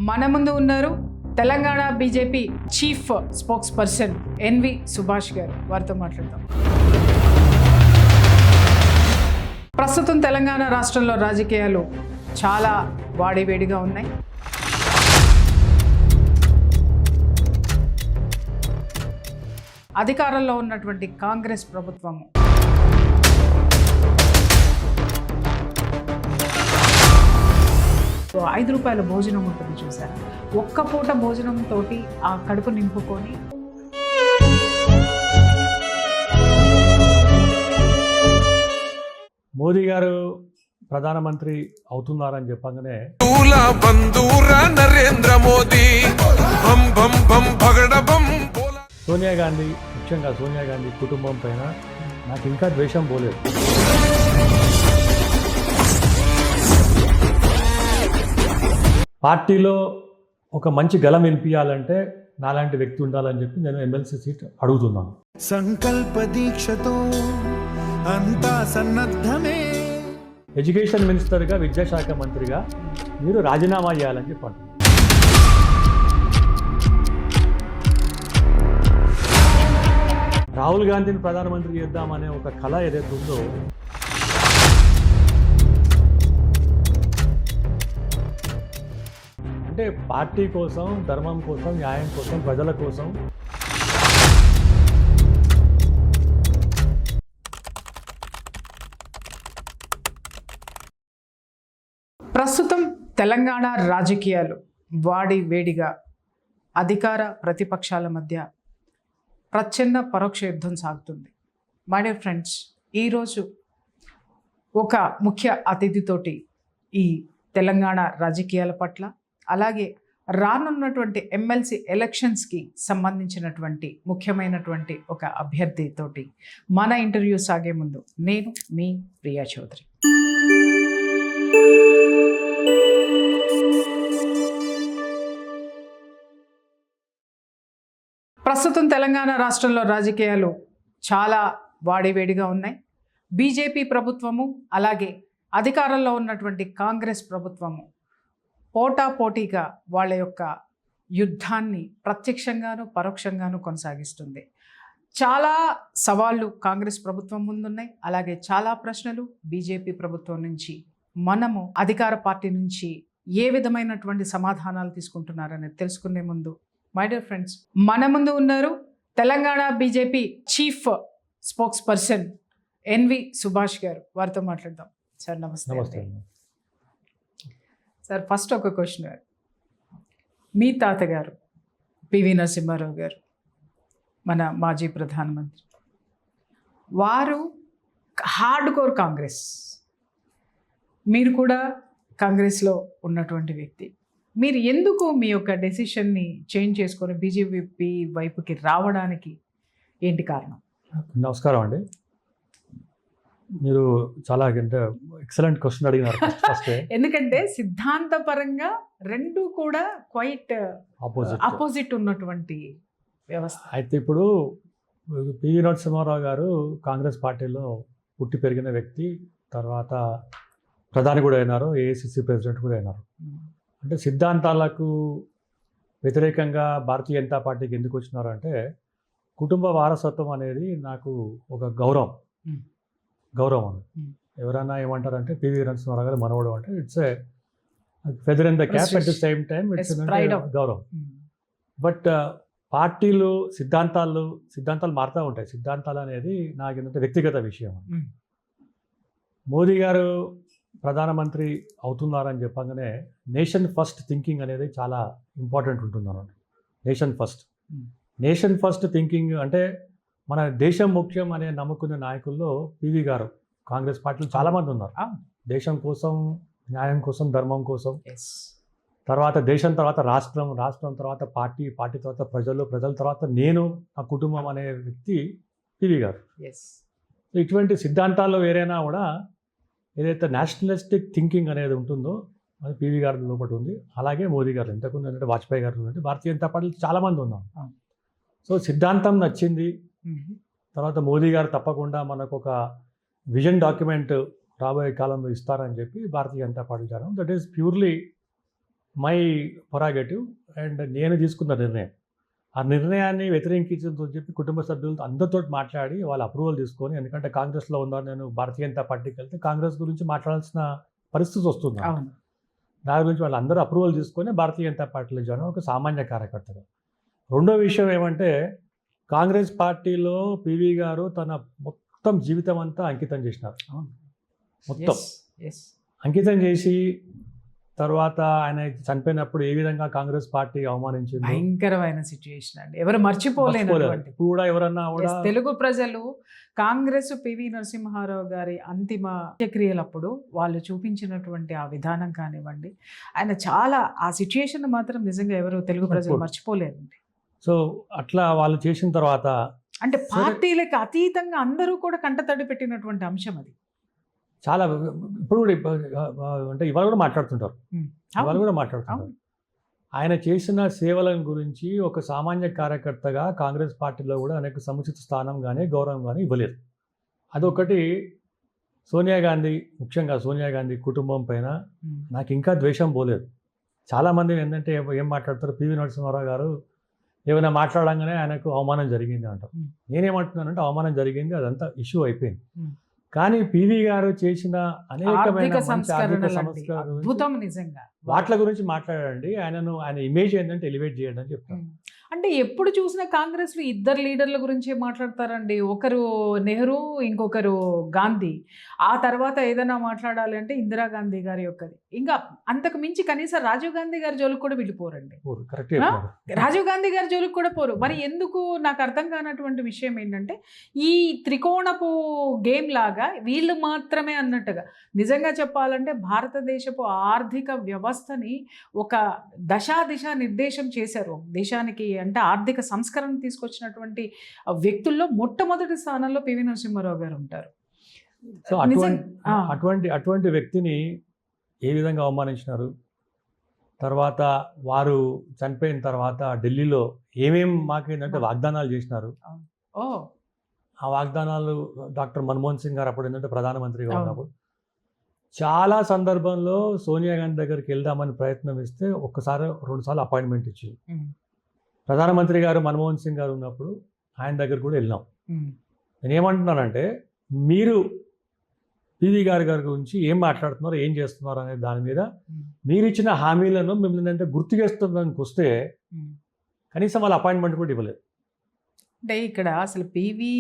మన ముందు ఉన్నారు Telangana BJP chief spokesperson N V Subhash గారు. వారితో మాట్లాడదాం. ప్రస్తుతం తెలంగాణ రాష్ట్రంలో రాజకీయాలు చాలా వాడివేడిగా ఉన్నాయి. అధికారంలో ఉన్నటువంటి కాంగ్రెస్ ప్రభుత్వము ₹5 భోజనం ఉంటుంది చూసారు. ఒక్క పూట భోజనం తోటి ఆ కడుపు నింపుకొని మోదీ గారు ప్రధానమంత్రి అవుతున్నారని చెప్పగానే నరేంద్ర మోదీ సోనియా గాంధీ, ముఖ్యంగా సోనియా గాంధీ కుటుంబం పైన నాకు ఇంకా ద్వేషం పోలేదు. పార్టీలో ఒక మంచి గలం వినిపించాలంటే నాలాంటి వ్యక్తి ఉండాలని చెప్పి నేను ఎమ్మెల్సీ సీట్ అడుగుతున్నాను. సంకల్ప దీక్షతో అంతా సన్నద్ధమే. ఎడ్యుకేషన్ మినిస్టర్గా, విద్యాశాఖ మంత్రిగా మీరు రాజీనామా చేయాలని చెప్పి అంటున్నాను. రాహుల్ గాంధీని ప్రధానమంత్రి చేద్దామనే ఒక కళ ఏదైతే ఉందో అంటే పార్టీ కోసం, ధర్మం కోసం, న్యాయం కోసం, ప్రజల కోసం ప్రస్తుతం తెలంగాణ రాజకీయాలు వాడి వేడిగా అధికార ప్రతిపక్షాల మధ్య ప్రచ్ఛన్న పరోక్ష యుద్ధం సాగుతుంది. మై డియర్ ఫ్రెండ్స్, ఈరోజు ఒక ముఖ్య అతిథితోటి ఈ తెలంగాణ రాజకీయాల పట్ల, అలాగే రానున్నటువంటి ఎమ్మెల్సీ ఎలక్షన్స్కి సంబంధించినటువంటి ముఖ్యమైనటువంటి ఒక అభ్యర్థితోటి మన ఇంటర్వ్యూ సాగే ముందు నేను మీ ప్రియా చౌదరి. ప్రస్తుతం తెలంగాణ రాష్ట్రంలో రాజకీయాలు చాలా వాడివేడిగా ఉన్నాయి. బీజేపీ ప్రభుత్వము, అలాగే అధికారంలో ఉన్నటువంటి కాంగ్రెస్ ప్రభుత్వము పోటాపోటీగా వాళ్ళ యొక్క యుద్ధాన్ని ప్రత్యక్షంగాను పరోక్షంగాను కొనసాగిస్తుంది. చాలా సవాళ్ళు కాంగ్రెస్ ప్రభుత్వం ముందున్నాయి, అలాగే చాలా ప్రశ్నలు బీజేపీ ప్రభుత్వం నుంచి, మనము అధికార పార్టీ నుంచి ఏ విధమైనటువంటి సమాధానాలు తీసుకుంటున్నారనేది తెలుసుకునే ముందు, మై డియర్ ఫ్రెండ్స్, మన ముందు ఉన్నారు Telangana BJP chief spokesperson N V Subhash గారు. వారితో మాట్లాడదాం. సార్ నమస్తే. నమస్తే. సార్, ఫస్ట్ ఒక క్వశ్చన్. మీ తాతగారు పివి నరసింహారావు గారు, మన మాజీ ప్రధానమంత్రి, వారు హార్డ్ కోర్ కాంగ్రెస్, మీరు కూడా కాంగ్రెస్లో ఉన్నటువంటి వ్యక్తి. మీరు ఎందుకు మీ యొక్క డెసిషన్ని చేంజ్ చేసుకొని బీజేపీ వైపుకి రావడానికి ఏంటి కారణం? నమస్కారం అండి. మీరు చాలా ఎక్సలెంట్ క్వశ్చన్ అడిగినారు. ఫస్ట్ ఎందుకంటే సిద్ధాంతపరంగా రెండు కూడా క్వైట్ ఆపోజిట్ ఉన్నటువంటి వ్యవస్థ. అయితే ఇప్పుడు పివి నరసింహారావు గారు కాంగ్రెస్ పార్టీలో పుట్టి పెరిగిన వ్యక్తి, తర్వాత ప్రధాని కూడా అయినారు, ఏఐసిసి ప్రెసిడెంట్ కూడా అయినారు. అంటే సిద్ధాంతాలకు వ్యతిరేకంగా భారతీయ జనతా పార్టీకి ఎందుకు వచ్చినారు అంటే, కుటుంబ వారసత్వం అనేది నాకు ఒక గౌరవం అని. ఎవరైనా ఏమంటారంటే పివి నరసింహారావు గారు మనవడు అంటే it's a feather in the cap, at the same time it's గౌరవం. బట్ పార్టీలు సిద్ధాంతాలు మారుతూ ఉంటాయి. సిద్ధాంతాలు అనేది నాకు ఏంటంటే వ్యక్తిగత విషయం. మోదీ గారు ప్రధానమంత్రి అవుతున్నారని చెప్పగానే నేషన్ ఫస్ట్ థింకింగ్ అనేది చాలా ఇంపార్టెంట్ ఉంటుంది అన్నమాట. నేషన్ ఫస్ట్ థింకింగ్ అంటే మన దేశం ముఖ్యం అనే నమ్ముకునే నాయకుల్లో పివి గారు, కాంగ్రెస్ పార్టీలో చాలామంది ఉన్నారు. దేశం కోసం, న్యాయం కోసం, ధర్మం కోసం, తర్వాత దేశం తర్వాత రాష్ట్రం తర్వాత పార్టీ తర్వాత ప్రజల తర్వాత నేను, నా కుటుంబం అనే వ్యక్తి పివి గారు. ఇటువంటి సిద్ధాంతాల్లో వేరైనా కూడా ఏదైతే నేషనలిస్టిక్ థింకింగ్ అనేది ఉంటుందో అది పివి గారి లోపల ఉంది. అలాగే మోదీ గారు, ఇంతకుముందు అంటే వాజ్పేయి గారు ఉందంటే భారతీయ జనతా పార్టీలో చాలామంది ఉన్నారు. సో సిద్ధాంతం నచ్చింది. తర్వాత మోదీ గారు తప్పకుండా మనకు ఒక విజన్ డాక్యుమెంట్ రాబోయే కాలంలో ఇస్తారని చెప్పి Bharatiya Janata Party join. That is purely my prerogative and నేను తీసుకున్న నిర్ణయం. ఆ నిర్ణయాన్ని వ్యతిరేకించడంతో చెప్పి కుటుంబ సభ్యులతో అందరితో మాట్లాడి వాళ్ళ అప్రూవల్ తీసుకొని, ఎందుకంటే కాంగ్రెస్లో ఉన్నాను నేను, భారతీయ జనతా పార్టీకి వెళ్తే కాంగ్రెస్ గురించి మాట్లాడాల్సిన పరిస్థితి వస్తుంది. అవును. దాని గురించి వాళ్ళందరూ అప్రూవల్ తీసుకొని భారతీయ జనతా పార్టీలో జాయిన్ ఒక సామాన్య కార్యకర్తగా. రెండో విషయం ఏమంటే, కాంగ్రెస్ పార్టీలో పివి గారు తన మొత్తం జీవితం అంతా అంకితం చేసినారు. మొత్తం అంకితం చేసి తర్వాత ఆయన చనిపోయినప్పుడు ఏ విధంగా కాంగ్రెస్ పార్టీ అవమానించింది, భయంకరమైన సిచ్యుయేషన్ అండి, ఎవరు మర్చిపోలేనటువంటి. కూడా ఎవరన్నా కూడా తెలుగు ప్రజలు కాంగ్రెస్ పివి నరసింహారావు గారి అంతిమ క్రియలప్పుడు వాళ్ళు చూపించినటువంటి ఆ విధానం కానివ్వండి, ఆయన చాలా ఆ సిచ్యుయేషన్ మాత్రం నిజంగా ఎవరు తెలుగు ప్రజలు మర్చిపోలేరండి. సో అట్లా వాళ్ళు చేసిన తర్వాత అంటే పార్టీలకు అతీతంగా అందరూ కూడా కంటతడి పెట్టినటువంటి అంశం అది. చాలా ఇప్పుడు కూడా అంటే ఇవాళ కూడా మాట్లాడుతుంటారు. ఆయన చేసిన సేవల గురించి ఒక సామాన్య కార్యకర్తగా కాంగ్రెస్ పార్టీలో కూడా అనేక సముచిత స్థానం కానీ గౌరవం కానీ ఇవ్వలేదు. అదొకటి. సోనియా గాంధీ, ముఖ్యంగా సోనియా గాంధీ కుటుంబం పైన నాకు ఇంకా ద్వేషం పోలేదు. చాలామంది ఏంటంటే ఏం మాట్లాడతారు, పివి నరసింహారావు గారు ఏమైనా మాట్లాడంగానే ఆయనకు అవమానం జరిగింది అంటారు. నేనేమంటున్నానంటే అవమానం జరిగింది, అదంతా ఇష్యూ అయిపోయింది. కానీ పివి గారు చేసిన అనేకమైన అద్భుతం నిజంగా వాటి గురించి మాట్లాడండి. ఆయన ఇమేజ్ ఏంటంటే ఎలివేట్ చేయండి అని చెప్తాను. అంటే ఎప్పుడు చూసినా కాంగ్రెస్లో ఇద్దరు లీడర్ల గురించి మాట్లాడతారండి. ఒకరు నెహ్రూ, ఇంకొకరు గాంధీ. ఆ తర్వాత ఏదైనా మాట్లాడాలి అంటే ఇందిరాగాంధీ గారి యొక్కది. ఇంకా అంతకు మించి కనీసం రాజీవ్ గాంధీ గారి జోలికి కూడా వెళ్ళిపోరండి. రాజీవ్ గాంధీ గారి జోలికి కూడా పోరు. మరి ఎందుకు నాకు అర్థం కానటువంటి విషయం ఏంటంటే, ఈ త్రికోణపు గేమ్ లాగా వీళ్ళు మాత్రమే అన్నట్టుగా, నిజంగా చెప్పాలంటే భారతదేశపు ఆర్థిక వ్యవస్థని ఒక దిశ నిర్దేశం చేశారు దేశానికి. అంటే ఆర్థిక సంస్కరణ తీసుకొచ్చినటువంటి వ్యక్తుల్లో మొట్టమొదటి స్థానంలో పివి నరసింహారావు గారు ఉంటారు. సో అటువంటి వ్యక్తిని ఏ విధంగా అవమానించినారు, తర్వాత వారు చనిపోయిన తర్వాత ఢిల్లీలో మాకేంటంటే వాగ్దానాలు చేసినారు. ఆ వాగ్దానాలు డాక్టర్ మన్మోహన్ సింగ్ గారు అప్పుడు ఏంటంటే ప్రధానమంత్రిగా ఉన్నప్పుడు చాలా సందర్భంలో సోనియా గాంధీ దగ్గరికి వెళ్దామని ప్రయత్నం ఇస్తే ఒక్కసారి 2 సార్లు అపాయింట్మెంట్ ఇచ్చింది. ప్రధానమంత్రి గారు మన్మోహన్ సింగ్ గారు ఉన్నప్పుడు ఆయన దగ్గర కూడా వెళ్ళినాం. నేను ఏమంటున్నానంటే, మీరు పివి గారి గురించి ఏం మాట్లాడుతున్నారు, ఏం చేస్తున్నారు అనే దాని మీద మీరు ఇచ్చిన హామీలను మిమ్మల్ని అంటే గుర్తు చేస్తుందానికి వస్తే కనీసం వాళ్ళ అపాయింట్మెంట్ కూడా ఇవ్వలేదు. అంటే ఇక్కడ అసలు పివి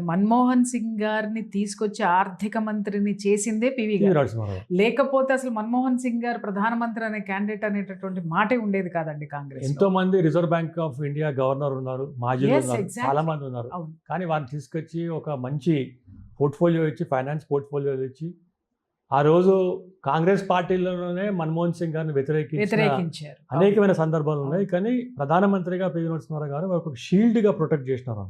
మన్మోహన్ సింగ్ గారిని తీసుకొచ్చి ఆర్థిక మంత్రిని చేసిందే పివి గారు. లేకపోతే అసలు మన్మోహన్ సింగ్ గారు ప్రధానమంత్రి అనే క్యాండిడేట్ అనేటటువంటి మాటే ఉండేది కాదండి కాంగ్రెస్. ఎంతో మంది reserve bank of India governor ఉన్నారు, మాజీ చాలా మంది ఉన్నారు. కానీ వారిని తీసుకొచ్చి ఒక మంచి పోర్ట్ఫోలియో ఇచ్చి, ఫైనాన్స్ పోర్ట్ఫోలియో ఇచ్చి, ఆ రోజు కాంగ్రెస్ పార్టీలోనే మన్మోహన్ సింగ్ గారిని వ్యతిరేకించారు. అనేకమైన సందర్భాలు ఉన్నాయి. కానీ ప్రధానమంత్రిగా పివి నరసింహారావు గారు ఒక షీల్డ్గా ప్రొటెక్ట్ చేసినారు.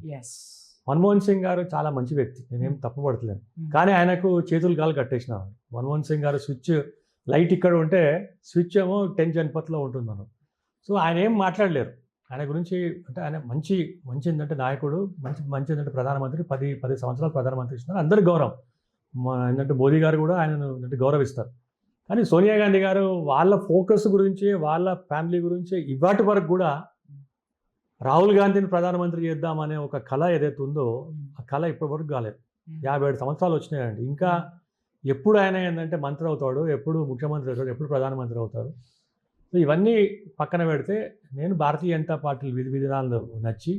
మన్మోహన్ సింగ్ గారు చాలా మంచి వ్యక్తి, నేనేం తప్పుపడతలేను. కానీ ఆయనకు చేతులు కాలు కట్టేసినారు. మన్మోహన్ సింగ్ గారు స్విచ్ లైట్ ఇక్కడ ఉంటే స్విచ్ ఏమో 10 జనపథ్లో ఉంటున్నాను. సో ఆయన ఏం మాట్లాడలేరు. ఆయన గురించి అంటే ఆయన మంచి ఏంటంటే నాయకుడు, మంచి ఏంటంటే ప్రధానమంత్రి, 10 సంవత్సరాలు ప్రధానమంత్రి ఇస్తున్నారు. అందరికి గౌరవం. ఏంటంటే మోదీ గారు కూడా ఆయన గౌరవిస్తారు. కానీ సోనియా గాంధీ గారు వాళ్ళ ఫోకస్ గురించి, వాళ్ళ ఫ్యామిలీ గురించి ఇవాటి వరకు కూడా రాహుల్ గాంధీని ప్రధానమంత్రి చేద్దామనే ఒక కళ ఏదైతే ఉందో ఆ కళ ఇప్పటి వరకు కాలేదు. 57 సంవత్సరాలు వచ్చినాయండి. ఇంకా ఎప్పుడు ఆయన ఏంటంటే మంత్రి అవుతాడు, ఎప్పుడు ముఖ్యమంత్రి అవుతాడు, ఎప్పుడు ప్రధానమంత్రి అవుతాడు. సో ఇవన్నీ పక్కన పెడితే నేను భారతీయ జనతా పార్టీ విధానాలు నచ్చి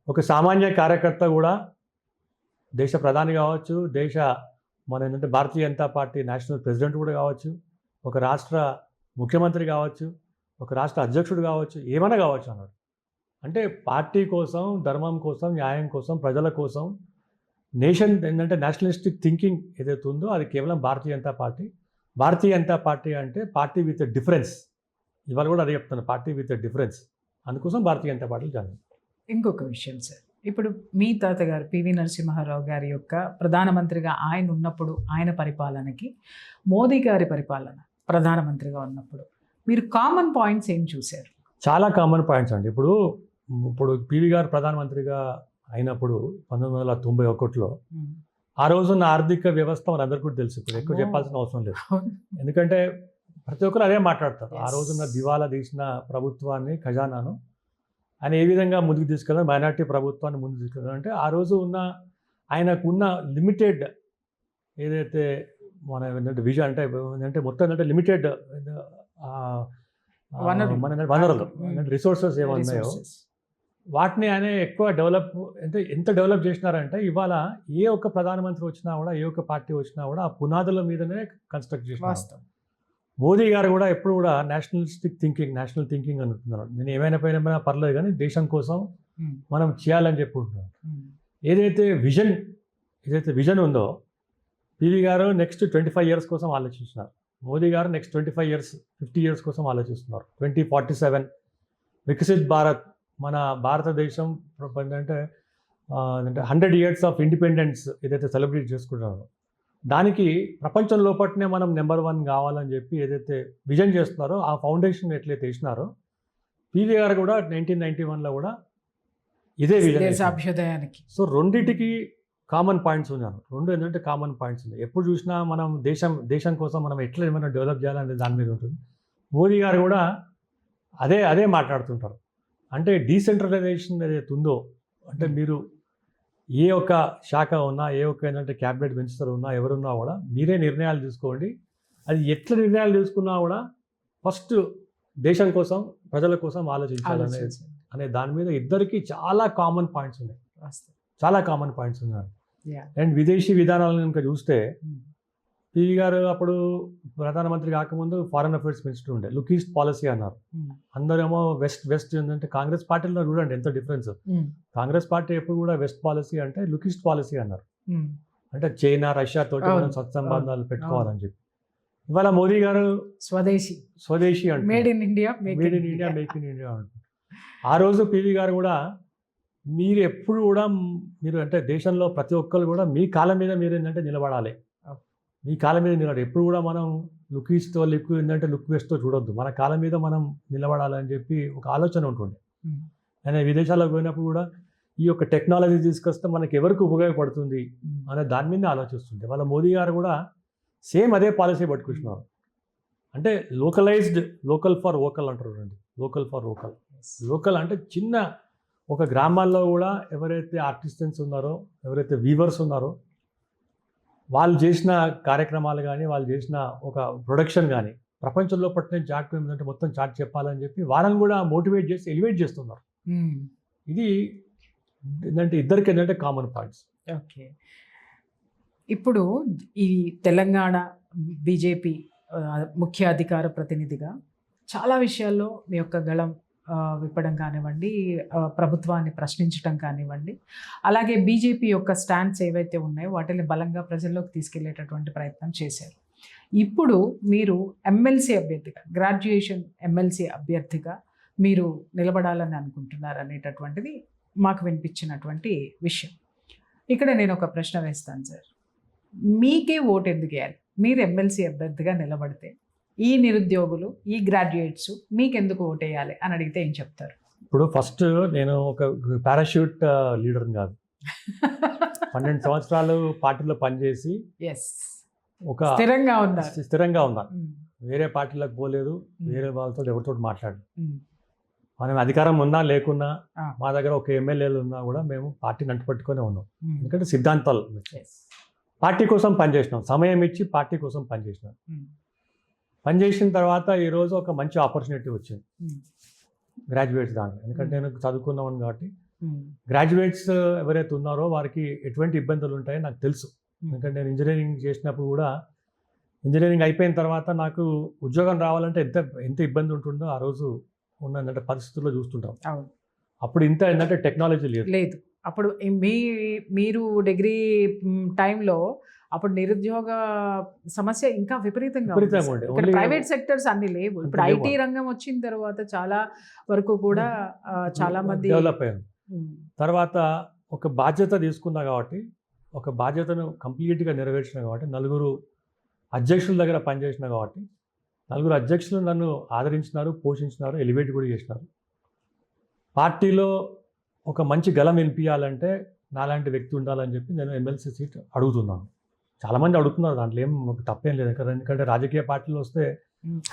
ఒక సామాన్య కార్యకర్త కూడా, దేశ ప్రధాని కావచ్చు, ఏంటంటే భారతీయ జనతా పార్టీ నేషనల్ ప్రెసిడెంట్ కూడా కావచ్చు, ఒక రాష్ట్ర ముఖ్యమంత్రి కావచ్చు, ఒక రాష్ట్ర అధ్యక్షుడు కావచ్చు, ఏమైనా కావచ్చు అన్నాడు. అంటే పార్టీ కోసం, ధర్మం కోసం, న్యాయం కోసం, ప్రజల కోసం, ఏంటంటే నేషనలిస్టిక్ థింకింగ్ ఏదైతే ఉందో అది కేవలం భారతీయ జనతా పార్టీ. భారతీయ జనతా పార్టీ అంటే పార్టీ విత్ ఎ డిఫరెన్స్. ఇవాళ కూడా అదే చెప్తాను, పార్టీ విత్ ఎ డిఫరెన్స్. అందుకోసం భారతీయ జనతా పార్టీ జాయిన్. ఇంకొక విషయం సార్, ఇప్పుడు మీ తాతగారు పివి నరసింహారావు గారి యొక్క ప్రధానమంత్రిగా ఆయన ఉన్నప్పుడు, ఆయన పరిపాలనకి మోదీ గారి పరిపాలన ప్రధానమంత్రిగా ఉన్నప్పుడు మీరు కామన్ పాయింట్స్ ఏం చూశారు? చాలా కామన్ పాయింట్స్ అండి. ఇప్పుడు పివి గారు ప్రధానమంత్రిగా అయినప్పుడు 1991లో ఆ రోజున్న ఆర్థిక వ్యవస్థ మనందరికీ కూడా తెలుసు. ఇప్పుడు ఎక్కువ చెప్పాల్సిన అవసరం లేదు. ఎందుకంటే ప్రతి ఒక్కరు అదే మాట్లాడతారు. ఆ Yes. రోజున దివాలా తీసిన ప్రభుత్వాన్ని, ఖజానాను ఆయన ఏ విధంగా ముందుకు తీసుకెళ్ళారు, మైనార్టీ ప్రభుత్వాన్ని ముందుకు తీసుకెళ్ళారు అంటే ఆ రోజు ఉన్న ఆయనకున్న లిమిటెడ్ ఏదైతే మన ఏంటంటే విజన్ అంటే మొత్తం ఏంటంటే లిమిటెడ్ వనరులు. మన వనరులు రిసోర్సెస్ ఏమన్నాయో Resources. వాటిని ఆయన ఎక్కువ డెవలప్ అంటే ఎంత డెవలప్ చేసినారంటే ఇవాళ ఏ ఒక్క ప్రధానమంత్రి వచ్చినా కూడా ఏ ఒక్క పార్టీ వచ్చినా కూడా ఆ పునాదుల మీదనే కన్స్ట్రక్ట్ చేసినారు. వాస్తవం. మోదీ గారు కూడా ఎప్పుడు కూడా నేషనల్ థింకింగ్ అని ఉంటున్నారు. నేను ఏమైనా పైన పర్లేదు కానీ దేశం కోసం Hmm. మనం చేయాలని చెప్పి ఉంటున్నారు. Hmm. ఏదైతే విజన్ ఉందో పివి గారు నెక్స్ట్ 25 years కోసం ఆలోచించినారు. మోదీ గారు నెక్స్ట్ 25 years 50 years కోసం ఆలోచిస్తున్నారు. 2047 వికసిత్ భారత్, మన భారతదేశం అంటే 100 years ఆఫ్ ఇండిపెండెన్స్ ఏదైతే సెలబ్రేట్ చేసుకుంటున్నారో దానికి ప్రపంచం లోపట్నే మనం నెంబర్ 1 కావాలని చెప్పి ఏదైతే విజన్ చేస్తున్నారో ఆ ఫౌండేషన్ ఎట్లయితే వేసినారో పివి గారు కూడా 1991లో కూడా ఇదే విజన్. దేశాభ్యుదయానికి. సో రెండిటికి కామన్ పాయింట్స్ ఉన్నారు. రెండు ఏంటంటే కామన్ పాయింట్స్ ఉన్నాయి. ఎప్పుడు చూసినా మనం దేశం కోసం మనం ఎట్లా ఏమైనా డెవలప్ చేయాలనే దాని మీద ఉంటుంది. మోదీ గారు కూడా అదే మాట్లాడుతుంటారు. అంటే డీసెంట్రలైజేషన్ ఏదైతే ఉందో అంటే మీరు ఏ ఒక్క శాఖ ఉన్నా ఏ ఒక్క ఏంటంటే క్యాబినెట్ మినిస్టర్ ఉన్నా ఎవరున్నా కూడా మీరే నిర్ణయాలు తీసుకోండి. అది ఎట్లా నిర్ణయాలు తీసుకున్నా కూడా ఫస్ట్ దేశం కోసం ప్రజల కోసం ఆలోచించాలనే అనే దాని మీద ఇద్దరికి చాలా కామన్ పాయింట్స్ ఉన్నాయి. వాస్తవం. చాలా కామన్ పాయింట్స్ ఉన్నాయి. Yeah. అండ్ విదేశీ విధానాలను కనుక చూస్తే Hmm. పివి గారు అప్పుడు ప్రధానమంత్రి కాకముందు ఫారెన్ అఫైర్స్ మినిస్టర్ ఉండే. లుక్ ఈస్ట్ పాలసీ అన్నారు. Hmm. అందరేమో వెస్ట్ ఏంటంటే కాంగ్రెస్ పార్టీలో చూడండి ఎంత డిఫరెన్స్. Hmm. కాంగ్రెస్ పార్టీ ఎప్పుడు కూడా వెస్ట్ పాలసీ అంటే లుక్ ఈస్ట్ పాలసీ అన్నారు. Hmm. అంటే చైనా రష్యా తోటి మనం అవును. సత్సంబంధాలు పెట్టుకోవాలని చెప్పి. ఇవాళ మోదీ గారు స్వదేశీ అంటే made in India, make in India అంటారు. ఆ రోజు పివి గారు కూడా మీరు ఎప్పుడు కూడా మీరు అంటే దేశంలో ప్రతి ఒక్కరు కూడా మీ కాళ్ళ మీద మీరు ఏంటంటే నిలబడాలి. మీ కాళ్ళ మీద నిలబడాలి. ఎప్పుడు కూడా మనం లుక్ ఈస్ట్తో ఏంటంటే లుక్ వెస్ట్తో చూడొద్దు. మన కాళ్ళ మీద మనం నిలబడాలని చెప్పి ఒక ఆలోచన ఉంటుంది. ఆయన విదేశాలకు పోయినప్పుడు కూడా ఈ యొక్క టెక్నాలజీ తీసుకొస్తే మనకి ఎవరికి ఉపయోగపడుతుంది అనే దాని మీద ఆలోచిస్తుంది. వాళ్ళ మోదీ గారు కూడా సేమ్ అదే పాలసీ పట్టుకుంటున్నారు. అంటే లోకల్ ఫర్ వోకల్ అంటారు అండి. లోకల్ అంటే చిన్న ఒక గ్రామాల్లో కూడా ఎవరైతే ఆర్టిస్టన్స్ ఉన్నారో ఎవరైతే వీవర్స్ ఉన్నారో వాళ్ళు చేసిన కార్యక్రమాలు కానీ వాళ్ళు చేసిన ఒక ప్రొడక్షన్ కానీ ప్రపంచంలో పట్టిన చాట్ ఏంటంటే మొత్తం చాట్ చెప్పాలని చెప్పి వాళ్ళని కూడా మోటివేట్ చేసి ఎలివేట్ చేస్తున్నారు. ఇది ఏంటంటే ఇద్దరికి ఏంటంటే కామన్ పాయింట్స్. ఓకే. ఇప్పుడు ఈ తెలంగాణ బీజేపీ ముఖ్య అధికార ప్రతినిధిగా చాలా విషయాల్లో మీ యొక్క గళం విప్పడం కానివ్వండి, ప్రభుత్వాన్ని ప్రశ్నించడం కానివ్వండి, అలాగే బీజేపీ యొక్క స్టాండ్స్ ఏవైతే ఉన్నాయో వాటిని బలంగా ప్రజల్లోకి తీసుకెళ్లేటటువంటి ప్రయత్నం చేశారు. ఇప్పుడు మీరు ఎమ్మెల్సీ అభ్యర్థిగా, గ్రాడ్యుయేషన్ ఎమ్మెల్సీ అభ్యర్థిగా మీరు నిలబడాలని అనుకుంటున్నారు అనేటటువంటిది మాకు వినిపించినటువంటి విషయం. ఇక్కడ నేను ఒక ప్రశ్న వేస్తాను సార్. మీకే ఓటు ఎందుకు వేయాలి? మీరు ఎమ్మెల్సీ అభ్యర్థిగా నిలబడితే ఈ నిరుద్యోగులు, ఈ గ్రాడ్యుయేట్స్ మీకెందుకు ఓటేయాలి అని అడిగితే ఏం చెప్తారు? ఇప్పుడు ఫస్ట్ నేను ఒక పారాషూట్ లీడర్ని కాదు. 12 సంవత్సరాలు పార్టీలో పనిచేసి ఒక స్థిరంగా ఉన్నా. వేరే పార్టీలకు పోలేదు, వేరే వాళ్ళతో ఎవరితో మాట్లాడు. మనం అధికారం ఉన్నా లేకున్నా మా దగ్గర ఒక ఎమ్మెల్యేలు ఉన్నా కూడా మేము పార్టీని అంటుపట్టుకునే ఉన్నాం. ఎందుకంటే సిద్ధాంతాలు పార్టీ కోసం పనిచేసినాం, సమయం ఇచ్చి పార్టీ కోసం పనిచేసినాం. పనిచేసిన తర్వాత ఈరోజు ఒక మంచి ఆపర్చునిటీ వచ్చింది గ్రాడ్యుయేట్స్ దాంట్లో. ఎందుకంటే నేను చదువుకున్నాను కాబట్టి గ్రాడ్యుయేట్స్ ఎవరైతే ఉన్నారో వారికి ఎటువంటి ఇబ్బందులు ఉంటాయో నాకు తెలుసు. ఎందుకంటే నేను ఇంజనీరింగ్ చేసినప్పుడు కూడా ఇంజనీరింగ్ అయిపోయిన తర్వాత నాకు ఉద్యోగం రావాలంటే ఎంత ఇబ్బంది ఉంటుందో ఆ రోజు ఉన్నదంటే పరిస్థితుల్లో చూస్తుంటాం. అప్పుడు ఇంత ఏంటంటే టెక్నాలజీ లేదు. అప్పుడు మీరు డిగ్రీ టైంలో అప్పుడు నిరుద్యోగ సమస్య ఇంకా విపరీతంగా ఉంది. ప్రైవేట్ సెక్టర్స్ అన్ని లేవు. ఇప్పుడు ఐటీ రంగం వచ్చిన తర్వాత చాలా వరకు కూడా చాలా మంది డెవలప్ అయ్యారు. తర్వాత ఒక బాధ్యత తీసుకున్నా కాబట్టి, ఒక బాధ్యతను కంప్లీట్గా నెరవేర్చిన కాబట్టి, 4 అధ్యక్షుల దగ్గర పనిచేసిన కాబట్టి 4 అధ్యక్షులు నన్ను ఆదరించినారు, పోషించినారు, ఎలివేట్ కూడా చేసినారు. పార్టీలో ఒక మంచి గలం వినిపించాలంటే నాలాంటి వ్యక్తి ఉండాలని చెప్పి నేను ఎమ్మెల్సీ సీట్ అడుగుతున్నాను. చాలామంది అడుగుతున్నారు, దాంట్లో ఏం తప్పేం లేదు. ఎందుకంటే రాజకీయ పార్టీలు వస్తే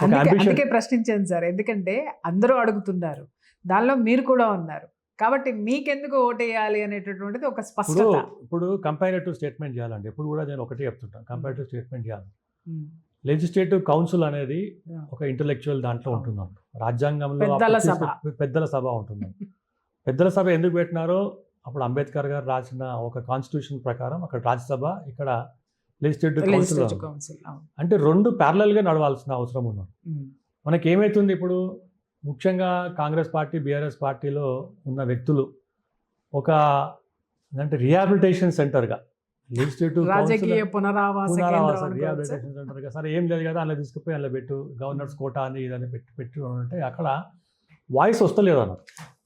అందుకే ప్రశ్నించాను సార్, ఎందుకంటే అందరూ అడుగుతున్నారు, దానిలో మీరు కూడా ఉన్నారు, కాబట్టి మీకెందుకు ఓటేయాలి అనేటటువంటిది ఒక స్పష్టత. ఇప్పుడు కంపారిటివ్ స్టేట్మెంట్ చేయాలండి. ఇప్పుడు కూడా నేను ఒకటే చెప్తుంటాను, కంపారిటివ్ స్టేట్మెంట్ చేయాలి. లెజిస్లేటివ్ కౌన్సిల్ అనేది ఒక ఇంటలెక్చువల్ దాంట్లో ఉంటుందండి. రాజ్యాంగంలో పెద్దల సభ ఉంటుంది. పెద్దల సభ ఎందుకు పెట్టినారో అప్పుడు అంబేద్కర్ గారు రాసిన ఒక కాన్స్టిట్యూషన్ ప్రకారం అక్కడ రాజ్యసభ, ఇక్కడ లెజిస్లేటివ్ కౌన్సిల్. అంటే రెండు ప్యారలల్గా నడవాల్సిన అవసరం ఉన్నది. మనకి ఏమవుతుంది ఇప్పుడు, ముఖ్యంగా కాంగ్రెస్ పార్టీ, బీఆర్ఎస్ పార్టీలో ఉన్న వ్యక్తులు ఒక అంటే రిహాబిలిటేషన్ సెంటర్గా లెజిస్లేటివ్ రాజకీయ పునరావాస రిహాబిలిటేషన్ సెంటర్గా, సరే ఏం లేదు కదా అలా తీసుకుపోయి అలా పెట్టు, గవర్నర్స్ కోటా అని ఇదని పెట్టి అంటే అక్కడ వాయిస్ వస్తలేదు అన్నారు.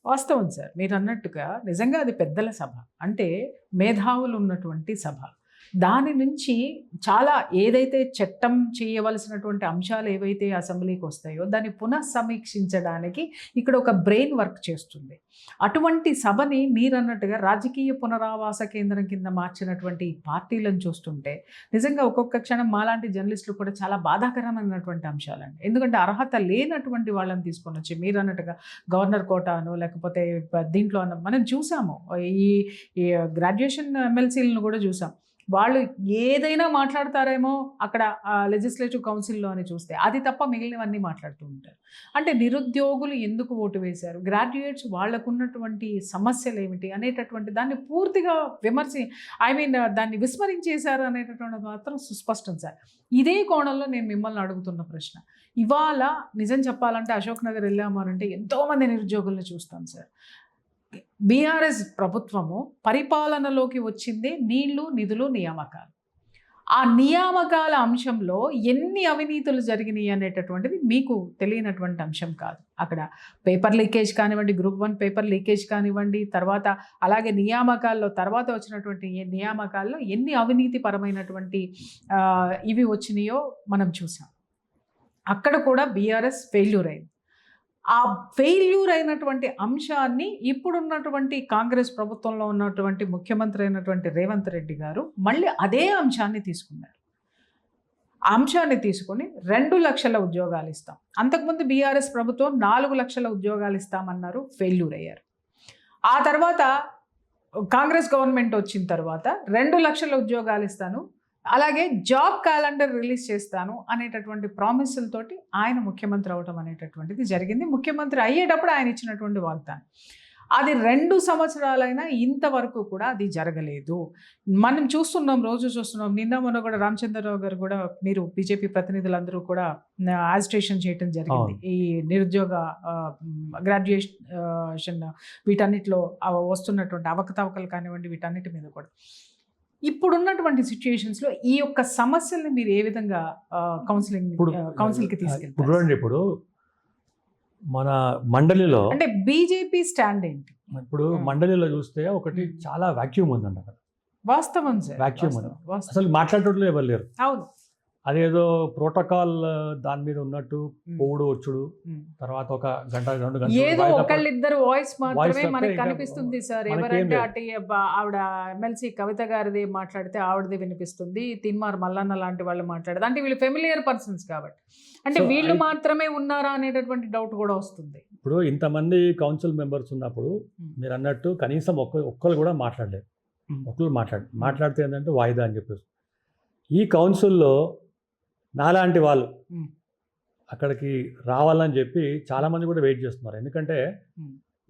వాస్తవం సార్, మీరు అన్నట్టుగా నిజంగా అది పెద్దల సభ, అంటే మేధావులు ఉన్నటువంటి సభ. దాని నుంచి చాలా ఏదైతే చట్టం చేయవలసినటువంటి అంశాలు ఏవైతే అసెంబ్లీకి వస్తాయో దాన్ని పునఃసమీక్షించడానికి ఇక్కడ ఒక బ్రెయిన్ వర్క్ చేస్తుంది. అటువంటి సభని మీరు అన్నట్టుగా రాజకీయ పునరావాస కేంద్రం కింద మార్చినటువంటి ఈ పార్టీలను చూస్తుంటే నిజంగా ఒక్కొక్క క్షణం మాలాంటి జర్నలిస్టులు కూడా చాలా బాధాకరమైనటువంటి అంశాలండి. ఎందుకంటే అర్హత లేనటువంటి వాళ్ళని తీసుకొని వచ్చి మీరు అన్నట్టుగా గవర్నర్ కోటాను లేకపోతే దీంట్లో మనం చూసాము, ఈ గ్రాడ్యుయేషన్ ఎమ్మెల్సీలను కూడా చూసాం. వాళ్ళు ఏదైనా మాట్లాడతారేమో అక్కడ లెజిస్లేటివ్ కౌన్సిల్లో అని చూస్తే, అది తప్ప మిగిలినవన్నీ మాట్లాడుతూ ఉంటారు. అంటే నిరుద్యోగులు ఎందుకు ఓటు వేశారు, గ్రాడ్యుయేట్స్ వాళ్ళకున్నటువంటి సమస్యలు ఏమిటి అనేటటువంటి దాన్ని పూర్తిగా దాన్ని విస్మరించేశారు అనేటటువంటిది మాత్రం సుస్పష్టం సార్. ఇదే కోణంలో నేను మిమ్మల్ని అడుగుతున్న ప్రశ్న, ఇవాళ నిజం చెప్పాలంటే అశోక్ నగర్ వెళ్ళామనంటే ఎంతోమంది నిరుద్యోగులను చూస్తాం సార్. బీఆర్ఎస్ ప్రభుత్వము పరిపాలనలోకి వచ్చిందే నీళ్లు, నిధులు, నియామకాలు. ఆ నియామకాల అంశంలో ఎన్ని అవినీతులు జరిగినాయి అనేటటువంటిది మీకు తెలియనటువంటి అంశం కాదు. అక్కడ పేపర్ లీకేజ్ కానివ్వండి, గ్రూప్ 1 పేపర్ లీకేజ్ కానివ్వండి, తర్వాత అలాగే నియామకాల్లో తర్వాత వచ్చినటువంటి నియామకాల్లో ఎన్ని అవినీతి పరమైనటువంటి ఇవి వచ్చినాయో మనం చూసాం. అక్కడ కూడా బీఆర్ఎస్ ఫెయిల్యూర్ అయింది. ఆ ఫెయిల్యూర్ అయినటువంటి అంశాన్ని ఇప్పుడున్నటువంటి కాంగ్రెస్ ప్రభుత్వంలో ఉన్నటువంటి ముఖ్యమంత్రి అయినటువంటి రేవంత్ రెడ్డి గారు మళ్ళీ అదే అంశాన్ని తీసుకున్నారు. ఆ అంశాన్ని తీసుకొని 2 లక్షల ఉద్యోగాలు ఇస్తాం, అంతకుముందు బీఆర్ఎస్ ప్రభుత్వం 4 లక్షల ఉద్యోగాలు ఇస్తామన్నారు, ఫెయిల్యూర్ అయ్యారు. ఆ తర్వాత కాంగ్రెస్ గవర్నమెంట్ వచ్చిన తర్వాత 2 లక్షల ఉద్యోగాలు ఇస్తాను, అలాగే జాబ్ క్యాలెండర్ రిలీజ్ చేస్తాను అనేటటువంటి ప్రామిసులతోటి ఆయన ముఖ్యమంత్రి అవటం అనేటటువంటిది జరిగింది. ముఖ్యమంత్రి అయ్యేటప్పుడు ఆయన ఇచ్చినటువంటి వాగ్దానం అది 2 సంవత్సరాలైనా ఇంతవరకు కూడా అది జరగలేదు. మనం చూస్తున్నాం, రోజు చూస్తున్నాం. నిన్న మొన్న కూడా రామచంద్రరావు గారు కూడా, మీరు బీజేపీ ప్రతినిధులందరూ కూడా యాజిటేషన్ చేయటం జరిగింది. ఈ నిరుద్యోగ గ్రాడ్యుయేషన్ వీటన్నిటిలో వస్తున్నటువంటి అవకతవకలు కానివ్వండి, వీటన్నిటి మీద కూడా ఇప్పుడున్నటువంటి సిచ్యుయేషన్స్లో ఈ యొక్క సమస్యల్ని మీరు ఏ విధంగా కౌన్సిల్కి తీసుకెళ్తారు? ఇప్పుడు మన మండలిలో అంటే బీజేపీ స్టాండ్ ఏంటి? ఇప్పుడు మండలిలో చూస్తే ఒకటి చాలా వాక్యూమ్ ఉందండి అక్కడ. వాస్తవం సార్, వాక్యూమ్ ఉంది, అసలు మాట్లాడేటోళ్ళు ఎవరు లేరు. అవును, అదేదో ప్రోటోకాల్ దాని మీద ఉన్నట్టు పోవుడు వచ్చుడు, తర్వాత ఒక గంట 2 గంటలు ఏదో ఒకళ్ళిద్దరు వాయిస్ మాత్రమే మనకి కనిపిస్తుంది సార్. ఎవరంటే అటు ఆవిడ ఎమ్మెల్సీ కవిత గారిది మాట్లాడితే ఆవిడది వినిపిస్తుంది, తిన్మార్ మల్లన్న లాంటి వాళ్ళు మాట్లాడేది, అంటే వీళ్ళు ఫెమిలియర్ పర్సన్స్ కాబట్టి అంటే వీళ్ళు మాత్రమే ఉన్నారా అనేటటువంటి డౌట్ కూడా వస్తుంది. ఇప్పుడు ఇంతమంది కౌన్సిల్ మెంబర్స్ ఉన్నప్పుడు మీరు అన్నట్టు కనీసం ఒక్కరు కూడా మాట్లాడలేదు. ఒక్కరు మాట్లాడితే ఏంటంటే వాయిదా అని చెప్పేసి. ఈ కౌన్సిల్లో నాలాంటి వాళ్ళు అక్కడికి రావాలని చెప్పి చాలామంది కూడా వెయిట్ చేస్తున్నారు. ఎందుకంటే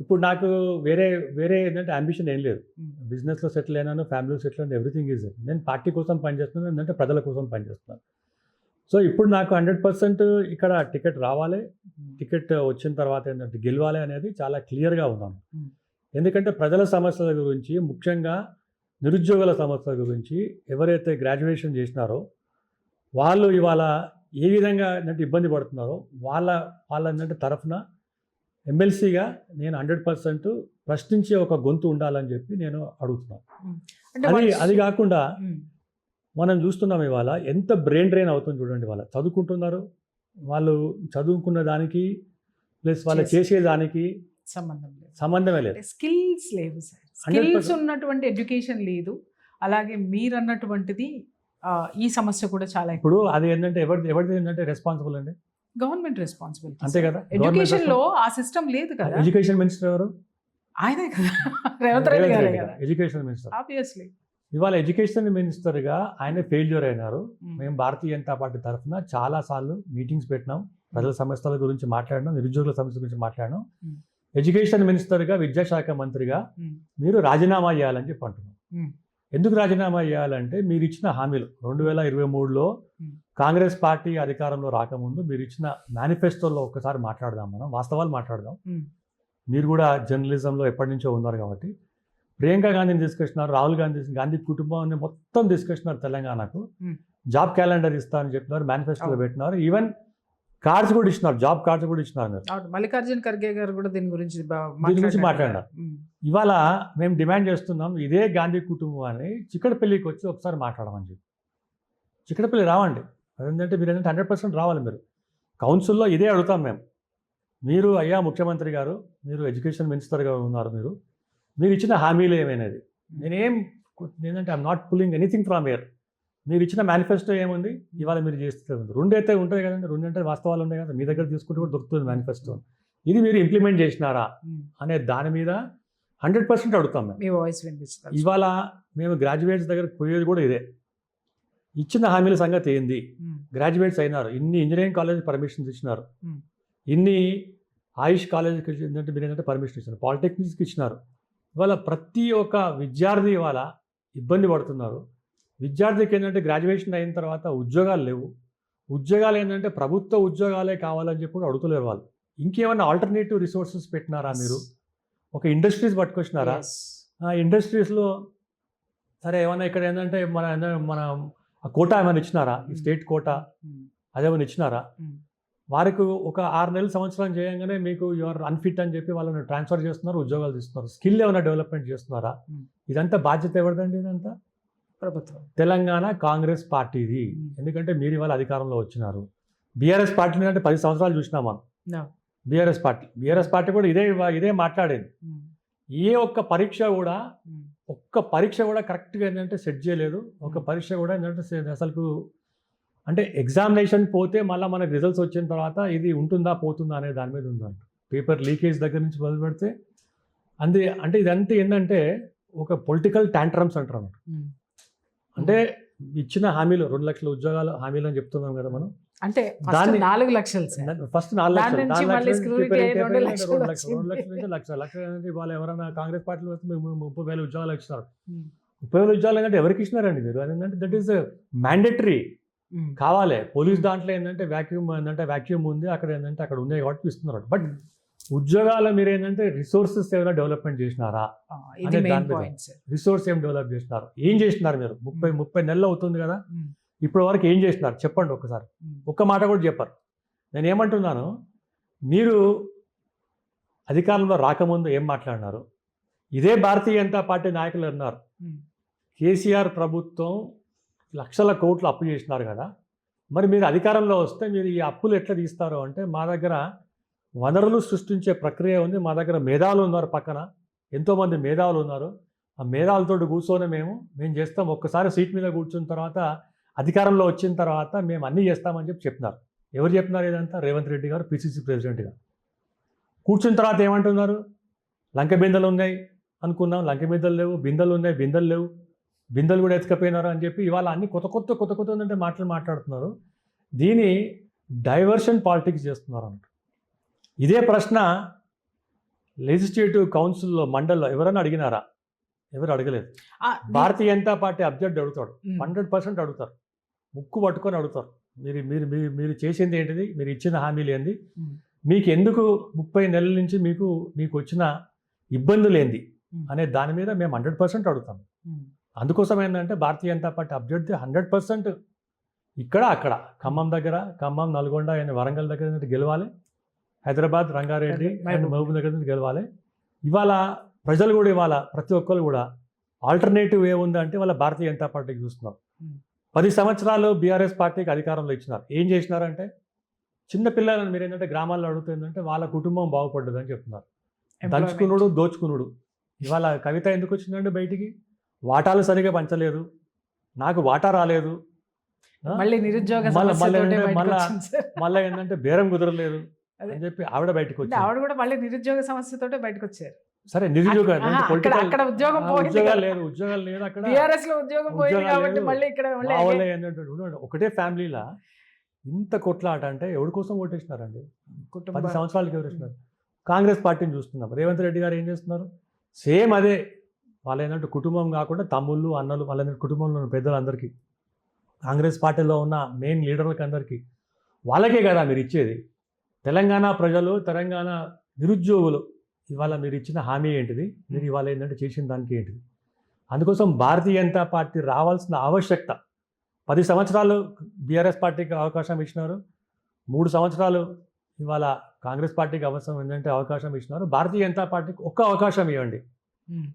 ఇప్పుడు నాకు వేరే ఏంటంటే అంబిషన్ ఏం లేదు. బిజినెస్లో సెటిల్ అయినాను, ఫ్యామిలీలో సెటిల్ అయినా, ఎవ్రీథింగ్ ఈజ్. నేను పార్టీ కోసం పనిచేస్తున్నాను, ఏంటంటే ప్రజల కోసం పనిచేస్తున్నాను. సో ఇప్పుడు నాకు 100% ఇక్కడ టికెట్ రావాలి, టికెట్ వచ్చిన తర్వాత ఏంటంటే గెలవాలి అనేది చాలా క్లియర్గా ఉన్నాను. ఎందుకంటే ప్రజల సమస్యల గురించి, ముఖ్యంగా నిరుద్యోగుల సమస్యల గురించి ఎవరైతే గ్రాడ్యుయేషన్ చేసినారో వాళ్ళు ఇవాళ ఏ విధంగా అంటే ఇబ్బంది పడుతున్నారో వాళ్ళ ఏంటంటే తరఫున ఎమ్మెల్సీగా నేను 100% ప్రశ్నించే ఒక గొంతు ఉండాలని చెప్పి నేను అడుగుతున్నాను. అది కాకుండా మనం చూస్తున్నాం ఇవాళ ఎంత బ్రెయిన్ డ్రైన్ అవుతుంది చూడండి. వాళ్ళ చదువుకుంటున్నారు, వాళ్ళు చదువుకున్న దానికి ప్లస్ వాళ్ళు చేసేదానికి సంబంధమే లేదు. స్కిల్స్ లేవు సార్, స్కిల్స్ ఉన్నటువంటి ఎడ్యుకేషన్ లేదు. అలాగే మీరు అన్నటువంటిది ఈ సమస్య కూడా చాలా. ఇప్పుడు అది ఏంటంటే ఎవరిది ఏంటంటే రెస్పాన్సిబుల్ అండి. గవర్నమెంట్ రెస్పాన్సిబిలిటీ అంతే కదా. ఎడ్యుకేషన్ లో ఆ సిస్టమ్ లేదు కదా. ఎడ్యుకేషన్ మినిస్టర్ ఎవరు? ఆయనే కదా, రేవంత్ రెడ్డి గారే కదా ఎడ్యుకేషన్ మినిస్టర్. ఆబ్వియస్లీ. ఇవాళ ఎడ్యుకేషన్ మినిస్టర్గా ఆయన ఫెయిల్యూర్ అయినారు. మేము భారతీయ జనతా పార్టీ తరఫున చాలాసార్లు మీటింగ్స్ పెట్టినాం, ప్రజల సమస్యల గురించి మాట్లాడినాం, నిరుద్యోగుల సమస్యల గురించి మాట్లాడినాం. ఎడ్యుకేషన్ మినిస్టర్గా, విద్యాశాఖ మంత్రిగా మీరు రాజీనామా చేయాలని చెప్పి అంటున్నాం. ఎందుకు రాజీనామా చేయాలంటే మీరు ఇచ్చిన హామీలు 2023లో కాంగ్రెస్ పార్టీ అధికారంలో రాకముందు మీరు ఇచ్చిన మేనిఫెస్టోలో ఒక్కసారి మాట్లాడదాం, మనం వాస్తవాలు మాట్లాడదాం. మీరు కూడా జర్నలిజంలో ఎప్పటి నుంచో ఉన్నారు కాబట్టి ప్రియాంక గాంధీని తీసుకొచ్చినారు, రాహుల్ గాంధీ కుటుంబాన్ని మొత్తం తీసుకొచ్చినారు తెలంగాణకు. జాబ్ క్యాలెండర్ ఇస్తారని చెప్పినారు, మేనిఫెస్టోలో పెట్టినారు, ఈవెన్ కార్డ్స్ కూడా ఇచ్చినారు, జాబ్ కార్డ్స్ కూడా ఇచ్చినారు. మీరు మల్లికార్జున్ ఖర్గే గారు కూడా దీని గురించి మాట్లాడారు. ఇవాళ మేము డిమాండ్ చేస్తున్నాం, ఇదే గాంధీ కుటుంబాన్ని చిక్కడపల్లికి వచ్చి ఒకసారి మాట్లాడమని చెప్పి. చిక్కడపల్లి రావండి, అదేంటంటే మీరు ఏంటంటే 100% రావాలి. మీరు కౌన్సిల్లో ఇదే అడుగుతాం మేము. మీరు అయ్యా ముఖ్యమంత్రి గారు, మీరు ఎడ్యుకేషన్ మినిస్టర్గా ఉన్నారు, మీరు ఇచ్చిన హామీలు ఏమైనది? నేనంటే I'm not pulling anything from here. మీరు ఇచ్చిన మేనిఫెస్టో ఏముంది, ఇవాళ మీరు చేస్తే ఉంది. 2 అయితే ఉంటాయి కదండి, 2 అంటే వాస్తవాలు ఉన్నాయి కదా, మీ దగ్గర తీసుకుంటే కూడా దొరుకుతుంది మేనిఫెస్టో. ఇది మీరు ఇంప్లిమెంట్ చేసినారా అనే దాని మీద 100% అడుగుతాం మేము. మీ వాయిస్ వినిపిస్తుంది. ఇవాళ మేము గ్రాడ్యుయేట్స్ దగ్గరకు పోయేది కూడా ఇదే. ఇచ్చిన హామీల సంగతి ఏంది? గ్రాడ్యుయేట్స్ అయినారు, ఇన్ని ఇంజనీరింగ్ కాలేజ్ పర్మిషన్స్ ఇచ్చినారు, ఇన్ని ఆయుష్ కాలేజ్కి ఏంటంటే మీరు ఏంటంటే పర్మిషన్ ఇచ్చినారు, పాలిటెక్నిక్స్కి ఇచ్చినారు. ఇవాళ ప్రతి ఒక్క విద్యార్థి ఇవాళ ఇబ్బంది పడుతున్నారు. విద్యార్థికి ఏంటంటే గ్రాడ్యుయేషన్ అయిన తర్వాత ఉద్యోగాలు లేవు. ఉద్యోగాలు ఏంటంటే ప్రభుత్వ ఉద్యోగాలే కావాలని చెప్పి కూడా అడుగుతలేరు వాళ్ళు. ఇంకేమన్నా ఆల్టర్నేటివ్ రిసోర్సెస్ పెట్టినారా మీరు? ఒక ఇండస్ట్రీస్ పట్టుకొచ్చినారా? ఆ ఇండస్ట్రీస్లో సరే ఏమన్నా ఇక్కడ ఏంటంటే మన కోటా ఏమైనా ఇచ్చినారా? ఈ స్టేట్ కోటా అదేమైనా ఇచ్చినారా? వారికి ఒక 6 నెలలు సంవత్సరం చేయగానే మీకు యువర్ అన్ఫిట్ అని చెప్పి వాళ్ళని ట్రాన్స్ఫర్ చేస్తున్నారు, ఉద్యోగాలు తీస్తున్నారు. స్కిల్ ఏమైనా డెవలప్మెంట్ చేస్తున్నారా? ఇదంతా బాధ్యత ఎవరిదండి? ఇదంతా ప్రభుత్వం, తెలంగాణ కాంగ్రెస్ పార్టీది. ఎందుకంటే మీరు ఇవాళ అధికారంలో వచ్చినారు. బీఆర్ఎస్ పార్టీని అంటే 10 సంవత్సరాలు చూసినాం మనం. బీఆర్ఎస్ పార్టీ కూడా ఇదే మాట్లాడేది. ఒక్క పరీక్ష కూడా కరెక్ట్గా ఏంటంటే సెట్ చేయలేదు. ఒక పరీక్ష కూడా ఏంటంటే అసలు అంటే ఎగ్జామినేషన్ పోతే మళ్ళీ మనకు రిజల్ట్స్ వచ్చిన తర్వాత ఇది ఉంటుందా పోతుందా అనే దాని మీద ఉందంట. పేపర్ లీకేజ్ దగ్గర నుంచి మొదలు పెడితే అంటే ఇదంతా ఏంటంటే ఒక పొలిటికల్ టాంట్రమ్స్ అంటారు అన్నమాట. అంటే ఇచ్చిన హామీలు 2 లక్షల ఉద్యోగాలు హామీలు అని చెప్తున్నాం కదా మనం. అంటే దాన్ని 4 లక్షలు, ఫస్ట్ 4 లక్షలు, 2 లక్షలు ఇవాళ ఎవరైనా కాంగ్రెస్ పార్టీలో వస్తే 30,000 ఉద్యోగాలు ఇచ్చినారు. 30,000 ఉద్యోగాలు అంటే ఎవరికి ఇచ్చినారండి మీరు? అదేంటంటే దట్ ఈస్ మ్యాండేటరీ కావాలి. పోలీస్ దాంట్లో ఏంటంటే వ్యాక్యూమ్ ఉంది, అక్కడ ఏంటంటే అక్కడ ఉన్నాయి కాబట్టి ఇస్తున్నారు. బట్ ఉద్యోగాలు మీరు ఏంటంటే రిసోర్సెస్ ఏమైనా డెవలప్మెంట్ చేసినారా? రిసోర్స్ ఏం డెవలప్ చేసినారు? ఏం చేసినారు మీరు? 30 నెలలు అవుతుంది కదా, ఇప్పటి వరకు ఏం చేసినారు చెప్పండి ఒక్కసారి. ఒక్క మాట కూడా చెప్పారు. నేను ఏమంటున్నాను, మీరు అధికారంలో రాకముందు ఏం మాట్లాడినారు? ఇదే భారతీయ జనతా పార్టీ నాయకులు అన్నారు, కేసీఆర్ ప్రభుత్వం లక్షల కోట్లు అప్పు చేసినారు కదా, మరి మీరు అధికారంలో వస్తే మీరు ఈ అప్పులు ఎట్లా తీస్తారు అంటే, మా దగ్గర వనరులు సృష్టించే ప్రక్రియ ఉంది, మా దగ్గర మేధావులు ఉన్నారు, పక్కన ఎంతోమంది మేధావులు ఉన్నారు, ఆ మేధావులతో కూర్చొని మేము చేస్తాం. ఒక్కసారి సీట్ మీద కూర్చున్న తర్వాత అధికారంలో వచ్చిన తర్వాత మేము అన్నీ చేస్తామని చెప్పినారు. ఎవరు చెప్పినారు ఇదంతా? రేవంత్ రెడ్డి గారు పిసిసి ప్రెసిడెంట్గా కూర్చున్న తర్వాత ఏమంటున్నారు? లంక బిందెలు ఉన్నాయి అనుకున్నాం, లంక బిందెలు లేవు, బిందెలు ఉన్నాయి, బిందెలు లేవు, బిందెలు కూడా ఎత్తుకపోయినారు అని చెప్పి ఇవాళ అన్ని కొత్త అంటే మాట్లాడుతున్నారు. దీని డైవర్షన్ పాలిటిక్స్ చేస్తున్నారు అన్నట్టు. ఇదే ప్రశ్న లెజిస్లేటివ్ కౌన్సిల్లో మండలిలో ఎవరైనా అడిగినారా? ఎవరు అడగలేదు. భారతీయ జనతా పార్టీ అబ్జెక్ట్ అడుగుతాడు, 100% అడుగుతారు, ముక్కు పట్టుకొని అడుగుతారు. మీరు చేసింది ఏంటిది? మీరు ఇచ్చిన హామీలు ఏంది? మీకు ఎందుకు 30 నెలల నుంచి మీకు వచ్చిన ఇబ్బందులు ఏంది అనే దాని మీద మేము 100% అడుగుతాం. అందుకోసం ఏంటంటే భారతీయ జనతా పార్టీ అభ్యర్థి 100% ఇక్కడ అక్కడ ఖమ్మం దగ్గర, ఖమ్మం, నల్గొండ అండ్ వరంగల్ దగ్గర గెలవాలి, హైదరాబాద్, రంగారెడ్డి అండ్ మహబూబ్ దగ్గర నుంచి గెలవాలి. ఇవాళ ప్రజలు కూడా ఇవాళ ప్రతి ఒక్కరు కూడా ఆల్టర్నేటివ్ ఏముందంటే వాళ్ళ భారతీయ జనతా పార్టీకి చూస్తున్నారు. 10 సంవత్సరాలు బీఆర్ఎస్ పార్టీకి అధికారంలో ఇచ్చినారు. ఏం చేసినారంటే చిన్న పిల్లలను మీరు ఏంటంటే గ్రామాల్లో అడుగుతుందంటే వాళ్ళ కుటుంబం బాగుపడ్డది అని చెప్తున్నారు. దంచుకునుడు, దోచుకునుడు. ఇవాళ కవిత ఎందుకు వచ్చిందంటే బయటికి? వాటాలు సరిగా పంచలేదు, నాకు వాటా రాలేదు. మళ్ళీ నిరుద్యోగ మళ్ళీ సమస్యతోటే బయటకు మళ్ళీ వచ్చింది సార్. మళ్ళీ ఏంటంటే బేరం కుదరలేదు అదే. అని చెప్పి ఆవిడ బయటకు అంటే వచ్చింది. ఆవిడ కూడా మళ్ళీ నిరుద్యోగ సమస్యతోటే బయటకు వచ్చారు. సరే నిరుద్యోగ ఆహా, అక్కడ ఉద్యోగం పోయింది ఉద్యోగాలు కదా. లేదు, ఉద్యోగాలు లేదు అక్కడ. టీఆర్ఎస్ లో ఉద్యోగం పోయింది ఉద్యోగాలు కాబట్టి లేదు. మళ్ళీ ఇక్కడ మళ్ళీ మా వాళ్ళే ఏంటంటే ఉండండి, ఒకటే ఫ్యామిలీలా ఇంత కొట్లాట అంటే ఎవరి కోసం ఓటేసినారండి? 10 కుటుంబ సంవత్సరాలకి ఎవరు వేసినారు? కాంగ్రెస్ పార్టీని చూస్తున్నాం. రేవంత్ రెడ్డి గారు ఏం చేస్తున్నారు? సేమ్ అదే. వాళ్ళు ఏంటంటే కుటుంబం కాకుండా తమ్ముళ్ళు అన్నలు వాళ్ళ కుటుంబంలో ఉన్న పెద్దలందరికీ, కాంగ్రెస్ పార్టీలో ఉన్న మెయిన్ లీడర్లకి అందరికీ వాళ్ళకే కదా మీరు ఇచ్చేది. తెలంగాణ ప్రజలు, తెలంగాణ నిరుద్యోగులు ఇవాళ మీరు ఇచ్చిన హామీ ఏంటిది? మీరు ఇవాళ ఏంటంటే చేసిన దానికి ఏంటిది? అందుకోసం భారతీయ జనతా పార్టీ రావాల్సిన ఆవశ్యకత. 10 సంవత్సరాలు బీఆర్ఎస్ పార్టీకి అవకాశం ఇచ్చినారు, 3 సంవత్సరాలు ఇవాళ కాంగ్రెస్ పార్టీకి అవసరం ఏంటంటే అవకాశం ఇచ్చినారు. భారతీయ జనతా పార్టీకి ఒక్క అవకాశం ఇవ్వండి,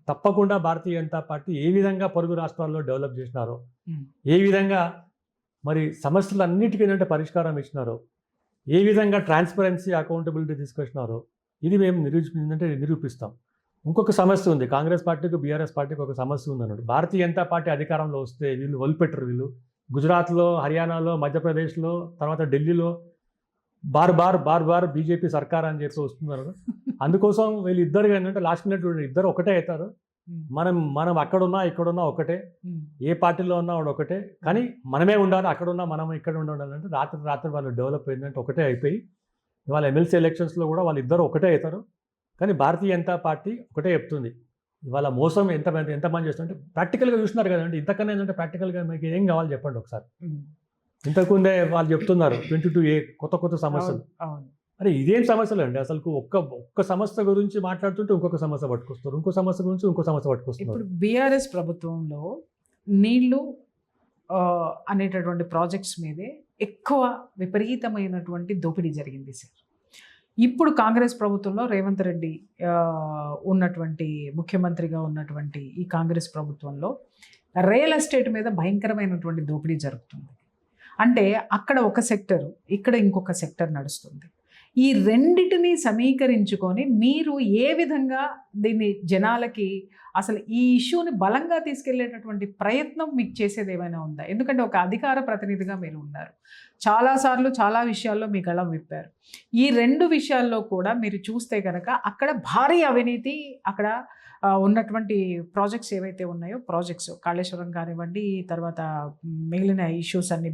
తప్పకుండా భారతీయ జనతా పార్టీ ఏ విధంగా పొరుగు రాష్ట్రాల్లో డెవలప్ చేసినారో, ఏ విధంగా మరి సమస్యలన్నిటికీ ఏంటంటే పరిష్కారం ఇచ్చినారో, ఏ విధంగా ట్రాన్స్పరెన్సీ అకౌంటబిలిటీ తీసుకొచ్చినారో ఇది మేము నిరూపిస్తాం. ఇంకొక సమస్య ఉంది, కాంగ్రెస్ పార్టీకి బీఆర్ఎస్ పార్టీకి ఒక సమస్య ఉంది అన్నాడు. భారతీయ జనతా పార్టీ అధికారంలో వస్తే వీళ్ళు వదిలిపెట్టరు. వీళ్ళు గుజరాత్లో, హర్యానాలో, మధ్యప్రదేశ్లో, తర్వాత ఢిల్లీలో బార్ బార్ బీజేపీ సర్కార్ అని చెప్పి వస్తున్నారు. అందుకోసం వీళ్ళు ఇద్దరు ఏంటంటే లాస్ట్ మినిట్ ఇద్దరు ఒకటే అవుతారు. మనం అక్కడున్నా ఇక్కడున్నా ఒకటే, ఏ పార్టీలో ఉన్నా వాడు ఒకటే, కానీ మనమే ఉండాలి, అక్కడున్నా మనం ఇక్కడ ఉండాలంటే రాత్రి వాళ్ళు డెవలప్ అయిందంటే ఒకటే అయిపోయి ఇవాళ ఎమ్మెల్సీ ఎలక్షన్స్లో కూడా వాళ్ళు ఇద్దరు ఒకటే అవుతారు. కానీ భారతీయ జనతా పార్టీ ఒకటే చెప్తుంది. ఇవాళ మోసం ఎంతమంది చేస్తుంటే ప్రాక్టికల్గా చూస్తున్నారు కదండి. ఇంతకన్నా ఏంటంటే ప్రాక్టికల్గా మీకు ఏం కావాలి చెప్పండి ఒకసారి. ఇంతకుముందే వాళ్ళు చెప్తున్నారు 22A కొత్త సమస్యలు. అరే ఇదేం సమస్యలు అండి అసలు? ఒక్క సమస్య గురించి మాట్లాడుతుంటే ఇంకొక సమస్య పట్టుకొస్తారు, ఇంకో సమస్య గురించి ఇంకో సమస్య పట్టుకొస్తారు. ఇప్పుడు బీఆర్ఎస్ ప్రభుత్వంలో నీళ్లు అనేటటువంటి ప్రాజెక్ట్స్ మీదే ఎక్కువ విపరీతమైనటువంటి దోపిడీ జరిగింది సార్. ఇప్పుడు కాంగ్రెస్ ప్రభుత్వంలో రేవంత్ రెడ్డి ఉన్నటువంటి ముఖ్యమంత్రిగా ఉన్నటువంటి ఈ కాంగ్రెస్ ప్రభుత్వంలో రియల్ ఎస్టేట్ మీద భయంకరమైనటువంటి దోపిడీ జరుగుతుంది. అంటే అక్కడ ఒక సెక్టర్, ఇక్కడ ఇంకొక సెక్టర్ నడుస్తుంది. ఈ రెండిటిని సమీకరించుకొని మీరు ఏ విధంగా దీన్ని జనాలకి అసలు ఈ ఇష్యూని బలంగా తీసుకెళ్లేటటువంటి ప్రయత్నం మీకు చేసేది ఏమైనా ఉందా? ఎందుకంటే ఒక అధికార ప్రతినిధిగా మీరు ఉన్నారు, చాలాసార్లు చాలా విషయాల్లో మీ గళం విప్పారు. ఈ 2 విషయాల్లో కూడా మీరు చూస్తే కనుక అక్కడ భారీ అవినీతి, అక్కడ ఉన్నటువంటి ప్రాజెక్ట్స్ ఏవైతే ఉన్నాయో ప్రాజెక్ట్స్ కాళేశ్వరం కానివ్వండి, తర్వాత మిగిలిన ఇష్యూస్ అన్ని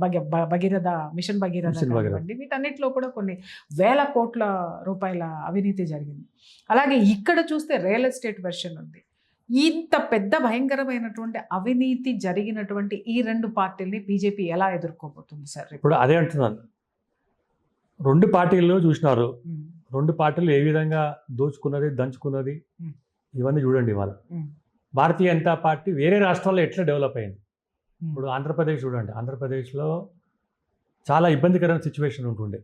భగీరథ మిషన్ భగీరథ కానివ్వండి, వీటన్నిటిలో కూడా కొన్ని వేల కోట్ల రూపాయల అవినీతి జరిగింది. అలాగే ఇక్కడ చూస్తే రియల్ ఎస్టేట్ వెర్షన్ ఉంది. ఇంత పెద్ద భయంకరమైనటువంటి అవినీతి జరిగినటువంటి ఈ 2 పార్టీల్ని బీజేపీ ఎలా ఎదుర్కోబోతుంది సార్? ఇప్పుడు అదే అంటున్నాను, 2 పార్టీలు చూసినారు, 2 పార్టీలు ఏ విధంగా దోచుకున్నది, దంచుకున్నది ఇవన్నీ చూడండి. ఇవాళ భారతీయ జనతా పార్టీ వేరే రాష్ట్రాల్లో ఎట్లా డెవలప్ అయింది. ఇప్పుడు ఆంధ్రప్రదేశ్ చూడండి, ఆంధ్రప్రదేశ్లో చాలా ఇబ్బందికరమైన సిచ్యువేషన్ ఉంటుండే.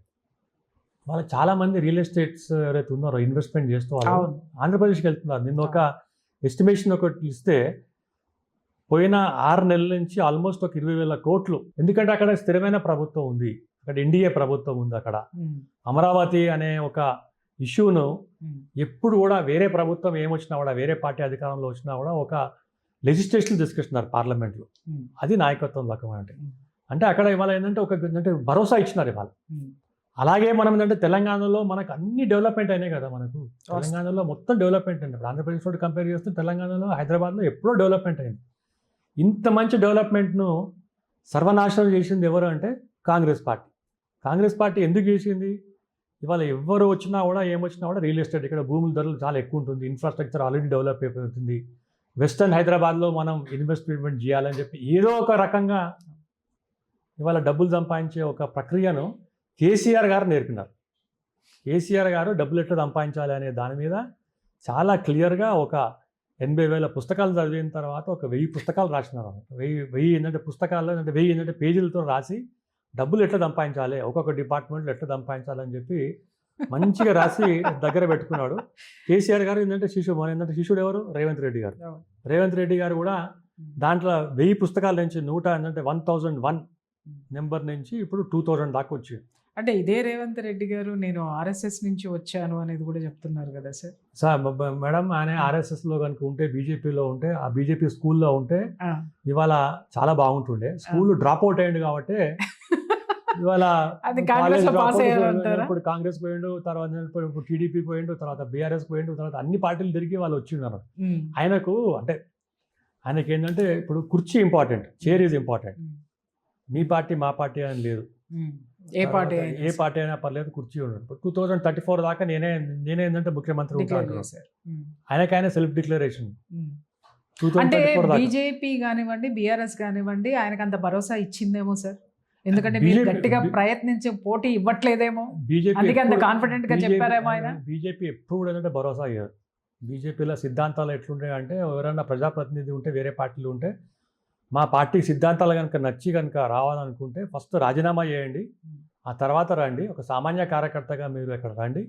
వాళ్ళు చాలామంది రియల్ ఎస్టేట్స్ ఎవరైతే ఉన్నారో ఇన్వెస్ట్మెంట్ చేస్తూ వాళ్ళు ఆంధ్రప్రదేశ్కి వెళ్తున్నారు. నిన్న ఒక ఎస్టిమేషన్ ఒకటి ఇస్తే పోయిన 6 నెలల నుంచి ఆల్మోస్ట్ ఒక 20,000 కోట్లు. ఎందుకంటే అక్కడ స్థిరమైన ప్రభుత్వం ఉంది, అక్కడ ఎన్డీఏ ప్రభుత్వం ఉంది. అక్కడ అమరావతి అనే ఒక ఇష్యూను ఎప్పుడు కూడా వేరే ప్రభుత్వం ఏమొచ్చినా కూడా, వేరే పార్టీ అధికారంలో వచ్చినా కూడా ఒక లెజిస్లేషన్ తీసుకొస్తున్నారు పార్లమెంట్లో. అది నాయకత్వం రకం అంటే అక్కడ ఇవాళ ఏంటంటే ఏంటంటే భరోసా ఇచ్చినారు ఇవాళ. అలాగే మనం ఏంటంటే తెలంగాణలో మనకు అన్ని డెవలప్మెంట్ అయినాయి కదా. మనకు తెలంగాణలో మొత్తం డెవలప్మెంట్ అయింది. ఆంధ్రప్రదేశ్ తోటి కంపేర్ చేస్తే తెలంగాణలో, హైదరాబాద్లో ఎప్పుడో డెవలప్మెంట్ అయింది. ఇంత మంచి డెవలప్మెంట్ను సర్వనాశనం చేసింది ఎవరు అంటే కాంగ్రెస్ పార్టీ. కాంగ్రెస్ పార్టీ ఎందుకు చేసింది? ఇవాళ ఎవరు వచ్చినా కూడా ఏమొచ్చినా కూడా రియల్ ఎస్టేట్, ఇక్కడ భూముల ధరలు చాలా ఎక్కువ ఉంటుంది, ఇన్ఫ్రాస్ట్రక్చర్ ఆల్రెడీ డెవలప్ అయిపోతుంది, వెస్టర్న్ హైదరాబాద్లో మనం ఇన్వెస్ట్మెంట్ చేయాలని చెప్పి ఏదో ఒక రకంగా ఇవాళ డబ్బులు సంపాదించే ఒక ప్రక్రియను కేసీఆర్ గారు నేర్పినారు. కేసీఆర్ గారు డబ్బులు ఎట్లా సంపాదించాలి అనే దాని మీద చాలా క్లియర్గా ఒక 80,000 పుస్తకాలు చదివిన తర్వాత ఒక 1000 పుస్తకాలు రాసినారు. 1000 ఏంటంటే పుస్తకాల్లో 1000 ఏంటంటే పేజీలతో రాసి డబ్బులు ఎట్లా సంపాదించాలి, ఒక్కొక్క డిపార్ట్మెంట్లో ఎట్లా సంపాదించాలని చెప్పి మంచిగా రాసి దగ్గర పెట్టుకున్నాడు. కేసీఆర్ గారు ఏంటంటే శిష్యుడు ఎవరు? రేవంత్ రెడ్డి గారు. రేవంత్ రెడ్డి గారు కూడా దాంట్లో 1000 పుస్తకాల నుంచి 101 నెంబర్ నుంచి ఇప్పుడు 2000 దాకా వచ్చింది. అంటే ఇదే రేవంత్ రెడ్డి గారు నేను ఆర్ఎస్ఎస్ నుంచి వచ్చాను అనేది కూడా చెప్తున్నారు కదా సార్. సార్ మేడం ఆయన ఆర్ఎస్ఎస్లో కనుక ఉంటే, బీజేపీలో ఉంటే, ఆ బీజేపీ స్కూల్లో ఉంటే ఇవాళ చాలా బాగుంటుండే. స్కూల్ డ్రాప్ అవుట్ అయ్యింది కాబట్టి ఇవాళ అది కాంగ్రెస్ లో పాస్ అయ్యారు అంటారా? ఇప్పుడు కాంగ్రెస్ పోయిండు, తర్వాత ఇప్పుడు టీడీపీ పోయిండు, తర్వాత బీఆర్ఎస్ పోయిండు, తర్వాత అన్ని పార్టీలు తిరిగి వాళ్ళు వచ్చిన్నారు. ఆయనకు అంటే ఆయనకి ఏంటంటే ఇప్పుడు కుర్చీ important, chair is important. Me party మా పార్టీ అని లేదు, ఏ పార్టీ అయినా పర్లేదు, కుర్చీ ఉండదు. ఇప్పుడు 2034 దాకా నేనే ఏంటంటే ముఖ్యమంత్రి ఉంటాను. ఆయనకైనా సెల్ఫ్ డిక్లరేషన్. అంటే బీజేపీ కానివ్వండి, బీఆర్ఎస్ కానివ్వండి, ఆయనకు అంత భరోసా ఇచ్చిందేమో సార్. ఎందుకంటే మీరు గట్టిగా ప్రయత్నించి పోటీ ఇవ్వట్లేదేమో, అందుకే అంత కాన్ఫిడెంట్ గా చెప్పారేమో ఆయన. బీజేపీ ఎప్పుడు కూడా ఏంటంటే భరోసా అయ్యారు. బీజేపీలో సిద్ధాంతాలు ఎట్లుంటాయి అంటే, ఎవరైనా ప్రజాప్రతినిధి ఉంటే, వేరే పార్టీలు ఉంటే, మా పార్టీ సిద్ధాంతాలు కనుక నచ్చి కనుక రావాలనుకుంటే ఫస్ట్ రాజీనామా చేయండి, ఆ తర్వాత రండి, ఒక సామాన్య కార్యకర్తగా మీరు ఇక్కడ రండి,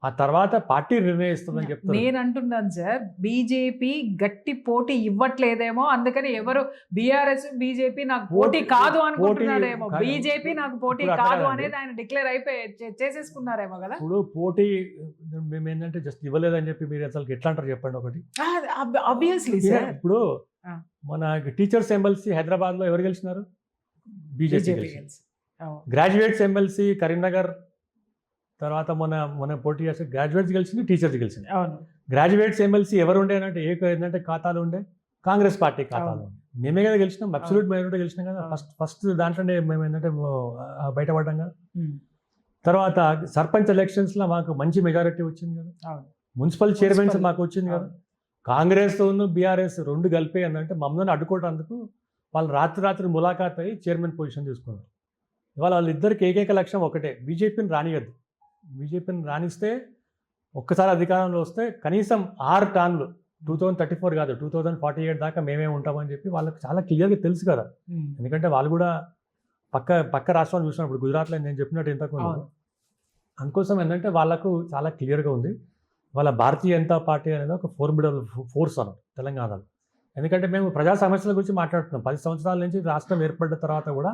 ఆ తర్వాత పార్టీ నిర్ణయిస్తుందని చెప్తారు. నేను అంటున్నాను సార్, బీజేపీ గట్టి పోటీ ఇవ్వట్లేదేమో, అందుకని ఎవరు బీఆర్ఎస్ బీజేపీ నాకు పోటీ కాదు అనుకుంటున్నారేమో, బీజేపీ నాకు పోటీ కాదు అనేది ఆయన డిక్లేర్ అయిపోయి చేసేసుకున్నారేమో కదా. ఇప్పుడు పోటీ మేము ఏంటంటే జస్ట్ ఇవ్వలేదని చెప్పి మీరు అసలు ఎట్లా అంటారు చెప్పండి ఒకటి. ఆబ్వియస్లీ సార్, ఇప్పుడు మన టీచర్స్ ఎమ్మెల్సీ హైదరాబాద్లో ఎవరు గెలిచినారు? బీజేపీ గెలిచింది. గ్రాడ్యుయేట్స్ ఎమ్మెల్సీ కరీంనగర్ తర్వాత మన పోటీ చేస్తే గ్రాడ్యుయేట్స్ గెలిచింది, టీచర్స్ గెలిచింది. గ్రాడ్యుయేట్స్ ఎమ్మెల్సీ ఎవరు ఉండేనంటే ఏంటంటే ఖాతాలు ఉండే కాంగ్రెస్ పార్టీ ఖాతాలు. మేమే కదా గెలిచినాం, అబ్సల్యూట్ మెజారిటీ గెలిచినాం కదా. ఫస్ట్ దాంట్లోనే మేము ఏంటంటే బయటపడ్డాం కదా. తర్వాత సర్పంచ్ ఎలక్షన్స్లో మాకు మంచి మెజారిటీ వచ్చింది కదా. మున్సిపల్ చైర్మన్స్ మాకు వచ్చింది కదా. కాంగ్రెస్ బీఆర్ఎస్ రెండు కలిపే ఏంటంటే మమ్మల్ని అడ్డుకోవడానికి వాళ్ళు రాత్రి ములాఖాత్ అయ్యి చైర్మన్ పొజిషన్ తీసుకున్నారు. ఇవాళ వాళ్ళిద్దరికి ఏకైక లక్ష్యం ఒకటే, బీజేపీని రానియద్దు. బీజేపీని రాణిస్తే ఒక్కసారి అధికారంలో వస్తే కనీసం 6 టర్మ్లు 2034 కాదు 2048 దాకా మేమే ఉంటామని చెప్పి వాళ్ళకి చాలా క్లియర్గా తెలుసు కదా. ఎందుకంటే వాళ్ళు కూడా పక్క రాష్ట్రాలు చూసినప్పుడు గుజరాత్లో నేను చెప్పినట్టు ఇంతకు అందుకోసం ఏంటంటే వాళ్ళకు చాలా క్లియర్గా ఉంది. వాళ్ళ భారతీయ జనతా పార్టీ అనేది ఒక ఫోర్మిడబుల్ ఫోర్స్ అన్నమాట తెలంగాణలో. ఎందుకంటే మేము ప్రజా సమస్యల గురించి మాట్లాడుతున్నాం. 10 సంవత్సరాల నుంచి రాష్ట్రం ఏర్పడిన తర్వాత కూడా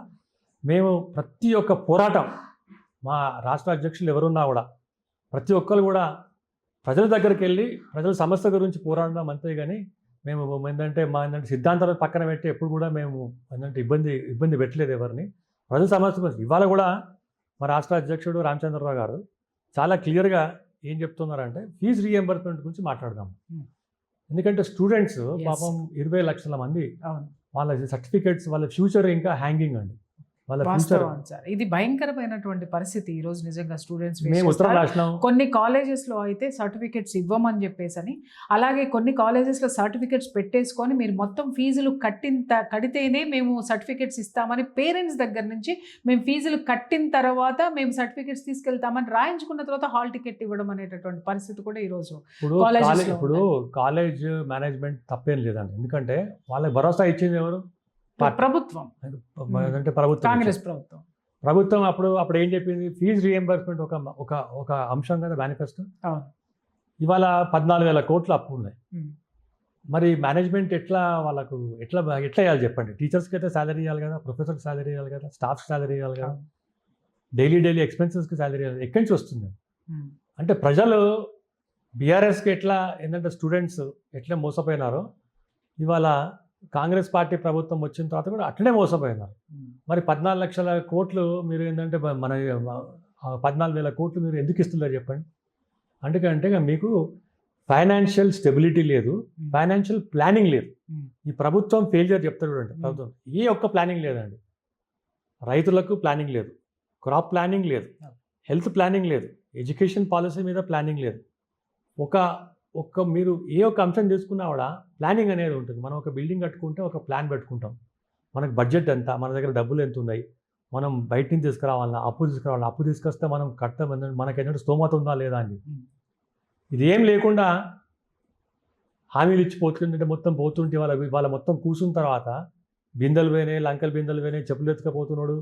మేము ప్రతి ఒక్క పోరాటం, మా రాష్ట్ర అధ్యక్షులు ఎవరున్నా కూడా ప్రతి ఒక్కరు కూడా ప్రజల దగ్గరికి వెళ్ళి ప్రజల సమస్య గురించి పోరాడడం అంతే. కానీ మేము ఏంటంటే సిద్ధాంతాలు పక్కన పెట్టి ఎప్పుడు కూడా మేము ఏంటంటే ఇబ్బంది పెట్టలేదు ఎవరిని. ప్రజల సమస్య గురించి ఇవాళ కూడా మా రాష్ట్ర అధ్యక్షుడు రామచంద్రరావు గారు చాలా క్లియర్గా ఏం చెప్తున్నారంటే ఫీజు రీఎంబర్స్మెంట్ గురించి మాట్లాడదాం. ఎందుకంటే స్టూడెంట్స్ పాపం 20 లక్షల మంది వాళ్ళ సర్టిఫికేట్స్, వాళ్ళ ఫ్యూచర్ ఇంకా హ్యాంగింగ్ అండి. ఇది భయంకరమైనటువంటి పరిస్థితి ఈ రోజు నిజంగా స్టూడెంట్స్. కొన్ని కాలేజెస్ లో అయితే సర్టిఫికెట్స్ ఇవ్వమని చెప్పేసి, అలాగే కొన్ని కాలేజెస్ లో సర్టిఫికెట్స్ పెట్టేసుకొని మీరు మొత్తం ఫీజులు కడితేనే మేము సర్టిఫికెట్స్ ఇస్తామని పేరెంట్స్ దగ్గర నుంచి మేము ఫీజులు కట్టిన తర్వాత మేము సర్టిఫికెట్స్ తీసుకెళ్తామని రాయించుకున్న తర్వాత హాల్ టికెట్ ఇవ్వడం అనేటటువంటి పరిస్థితి కూడా ఈ రోజు ఇప్పుడు కాలేజ్ మేనేజ్మెంట్ తప్పేం లేదండి. ఎందుకంటే వాళ్ళకి భరోసా ఇచ్చింది ఎవరు? ప్రభుత్వం, అంటే కాంగ్రెస్ ప్రభుత్వం. అప్పుడు ఏం చెప్పింది? ఫీజు రీఎంబర్స్మెంట్ ఒక అంశం కదా మేనిఫెస్టో. ఇవాళ 14,000 కోట్ల అప్పు ఉన్నాయి. మరి మేనేజ్మెంట్ వాళ్ళకు ఎట్లా ఇవ్వాలి చెప్పండి? టీచర్స్కి అయితే శాలరీ ఇవ్వాలి కదా, ప్రొఫెసర్కి శాలరీ ఇవ్వాలి కదా, స్టాఫ్ శాలరీ ఇవ్వాలి కదా, డైలీ ఎక్స్పెన్సెస్కి శాలరీ ఇవ్వాలి. ఎక్కడి నుంచి వస్తుంది? అంటే ప్రజలు బీఆర్ఎస్కి ఏంటంటే స్టూడెంట్స్ ఎట్లా మోసపోయినారో ఇవాళ కాంగ్రెస్ పార్టీ ప్రభుత్వం వచ్చిన తర్వాత కూడా అట్లనే మోసపోయినారు. మరి 14 లక్షల కోట్లు మీరు ఏంటంటే మన 14,000 కోట్లు మీరు ఎందుకు ఇస్తున్నారు చెప్పండి? అందుకంటే మీకు ఫైనాన్షియల్ స్టెబిలిటీ లేదు, ఫైనాన్షియల్ ప్లానింగ్ లేదు. ఈ ప్రభుత్వం ఫెయిల్యూర్ చెప్తారు చూడండి. ప్రభుత్వం ఏ ఒక్క ప్లానింగ్ లేదండి. రైతులకు ప్లానింగ్ లేదు, క్రాప్ ప్లానింగ్ లేదు, హెల్త్ ప్లానింగ్ లేదు, ఎడ్యుకేషన్ పాలసీ మీద ప్లానింగ్ లేదు. మీరు ఏ ఒక్క అంశం తీసుకున్నా కూడా ప్లానింగ్ అనేది ఉంటుంది. మనం ఒక బిల్డింగ్ కట్టుకుంటే ఒక ప్లాన్ పెట్టుకుంటాం. మనకు బడ్జెట్ ఎంత, మన దగ్గర డబ్బులు ఎంత ఉన్నాయి, మనం బయట నుంచి తీసుకురావాలన్నా, అప్పు తీసుకొస్తే మనం కట్టం, మనకి ఏంటంటే స్తోమత ఉందా లేదా అని. ఇదేం లేకుండా హామీలు ఇచ్చిపోతుంటే మొత్తం పోతుంటే వాళ్ళ మొత్తం కూర్చున్న తర్వాత బిందెలు పోయినాయి, లంకలు బిందెలు పోయినాయి, చెప్పులు ఎత్తుకపోతున్నాడు,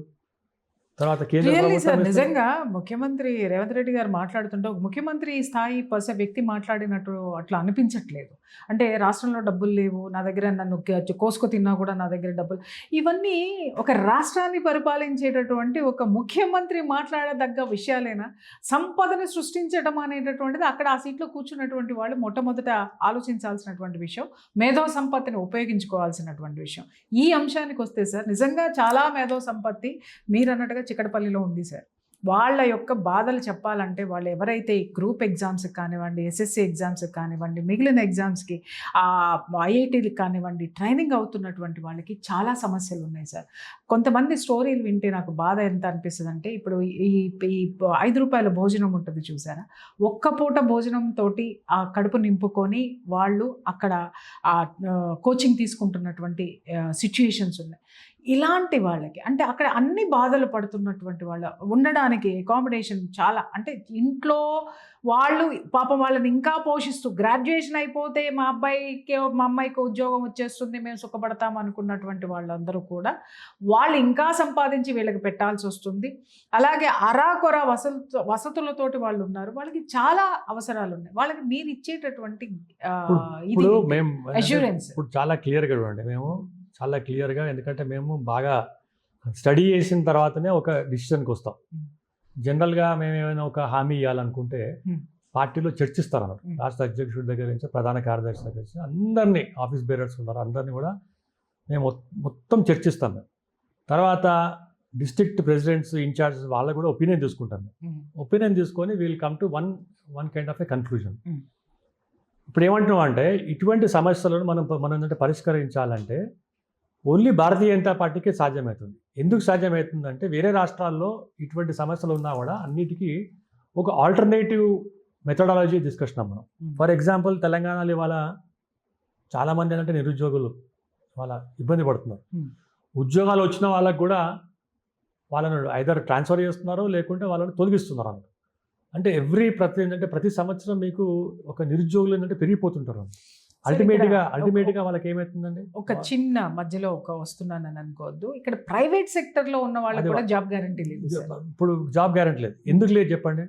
తర్వాత కేంద్ర రియల్లీ ప్రభుత్వం సార్ ఇస్తుంది. నిజంగా ముఖ్యమంత్రి రేవంత్ రెడ్డి గారు మాట్లాడుతుంటే ఒక ముఖ్యమంత్రి స్థాయి వ్యక్తి మాట్లాడినట్టు అట్లా అనిపించట్లేదు. అంటే రాష్ట్రంలో డబ్బులు లేవు, నా దగ్గర నన్ను కోసుకు తిన్నా కూడా నా దగ్గర డబ్బులు, ఇవన్నీ ఒక రాష్ట్రాన్ని పరిపాలించేటటువంటి ఒక ముఖ్యమంత్రి మాట్లాడదగ్గ విషయాలేనా? సంపదను సృష్టించడం అనేటటువంటిది అక్కడ ఆ సీట్లో కూర్చున్నటువంటి వాళ్ళు మొట్టమొదట ఆలోచించాల్సినటువంటి విషయం, మేధో సంపత్తిని ఉపయోగించుకోవాల్సినటువంటి విషయం. ఈ అంశానికి వస్తే సార్ నిజంగా చాలా మేధో సంపత్తి మీరు అన్నట్టుగా చిక్కడపల్లిలో ఉంది సార్. వాళ్ళ యొక్క బాధలు చెప్పాలంటే వాళ్ళు ఎవరైతే ఈ గ్రూప్ ఎగ్జామ్స్కి కానివ్వండి, ఎస్ఎస్సి ఎగ్జామ్స్కి కానివ్వండి, మిగిలిన ఎగ్జామ్స్కి ఐఐటీలకు కానివ్వండి ట్రైనింగ్ అవుతున్నటువంటి వాళ్ళకి చాలా సమస్యలు ఉన్నాయి సార్. కొంతమంది స్టోరీలు వింటే నాకు బాధ ఎంత అనిపిస్తుంది అంటే, ఇప్పుడు ఈ ఈ 5 రూపాయల భోజనం ఉంటుంది చూసారా, ఒక్క పూట భోజనంతో ఆ కడుపు నింపుకొని వాళ్ళు అక్కడ కోచింగ్ తీసుకుంటున్నటువంటి సిచ్యుయేషన్స్ ఉన్నాయి. ఇలాంటి వాళ్ళకి అంటే అక్కడ అన్ని బాధలు పడుతున్నటువంటి వాళ్ళ ఉండడానికి అకామిడేషన్ చాలా, అంటే ఇంట్లో వాళ్ళు పాపం వాళ్ళని ఇంకా పోషిస్తూ గ్రాడ్యుయేషన్ అయిపోతే మా అమ్మాయికి ఉద్యోగం వచ్చేస్తుంది, మేము సుఖపడతాం అనుకున్నటువంటి వాళ్ళందరూ కూడా వాళ్ళు ఇంకా సంపాదించి వీళ్ళకి పెట్టాల్సి వస్తుంది. అలాగే అరాకొర వసతులతోటి వాళ్ళు ఉన్నారు, వాళ్ళకి చాలా అవసరాలు ఉన్నాయి. వాళ్ళకి మీరు ఇచ్చేటటువంటి ఇది అష్యూరెన్స్ ఇప్పుడు చాలా క్లియర్గా చూడండి, మేము చాలా క్లియర్గా, ఎందుకంటే మేము బాగా స్టడీ చేసిన తర్వాతనే ఒక డిసిషన్కి వస్తాం. జనరల్గా మేము ఏమైనా ఒక హామీ ఇవ్వాలనుకుంటే పార్టీలో చర్చిస్తారు అన్నమాట. రాష్ట్ర అధ్యక్షుడి దగ్గర నుంచి ప్రధాన కార్యదర్శి దగ్గర నుంచి అందరినీ, ఆఫీస్ బేరర్స్ ఉన్నారు అందరినీ కూడా మేము మొత్తం చర్చిస్తాం. మేము తర్వాత డిస్ట్రిక్ట్ ప్రెసిడెంట్స్, ఇన్ఛార్జెస్ వాళ్ళకు కూడా ఒపీనియన్ తీసుకుంటాం. ఒపీనియన్ తీసుకొని we'll come to one kind of A conclusion. ఇప్పుడు ఏమంటున్నాం అంటే, ఇటువంటి సమస్యలను మనం ఏంటంటే పరిష్కరించాలంటే ఓన్లీ భారతీయ జనతా పార్టీకి సాధ్యమవుతుంది. ఎందుకు సాధ్యమవుతుందంటే, వేరే రాష్ట్రాల్లో ఇటువంటి సమస్యలు ఉన్నా కూడా అన్నిటికీ ఒక ఆల్టర్నేటివ్ మెథడాలజీ తీసుకొచ్చినాం మనం. ఫర్ ఎగ్జాంపుల్ తెలంగాణలో ఇవాళ చాలామంది ఏంటంటే నిరుద్యోగులు వాళ్ళ ఇబ్బంది పడుతున్నారు. ఉద్యోగాలు వచ్చిన వాళ్ళకు కూడా వాళ్ళను ఐదర్ ట్రాన్స్ఫర్ చేస్తున్నారు, లేకుంటే వాళ్ళని తొలగిస్తున్నారు అన్నమాట. అంటే ప్రతి సంవత్సరం మీకు ఒక నిరుద్యోగులు ఏంటంటే పెరిగిపోతుంటారు. అల్టిమేట్గా వాళ్ళకి ఏమవుతుందండి, ఒక చిన్న మధ్యలో వస్తున్నానని అనుకోవద్దు, ఇక్కడ ప్రైవేట్ సెక్టర్లో ఉన్న వాళ్ళకి కూడా జాబ్ గ్యారంటీ లేదు. ఇప్పుడు జాబ్ గ్యారంటీ లేదు. ఎందుకు లేదు చెప్పండి?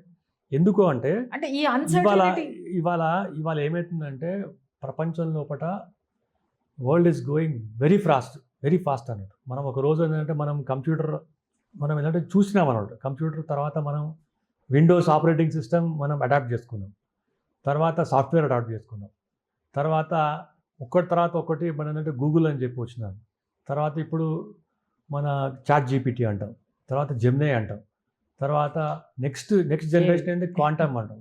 ఎందుకు అంటే ఈ అన్సర్టనిటీ ఇవాళ ఏమవుతుందంటే, ప్రపంచం లోపల world is going very fast అన్నట్టు. మనం ఒక రోజు ఏంటంటే మనం ఏంటంటే చూసినాం అన్నమాట. కంప్యూటర్ తర్వాత మనం విండోస్ ఆపరేటింగ్ సిస్టమ్ మనం అడాప్ట్ చేసుకున్నాం, తర్వాత సాఫ్ట్వేర్ అడాప్ట్ చేసుకున్నాం, తర్వాత ఒకటి తర్వాత ఒకటి మన ఏంటంటే గూగుల్ అని చెప్పి వచ్చినాను, తర్వాత ఇప్పుడు మన చాట్ జీపీటీ అంటాం, తర్వాత జెమినీ అంటాం, తర్వాత నెక్స్ట్ జనరేషన్ ఏంటి క్వాంటమ్ అంటాం,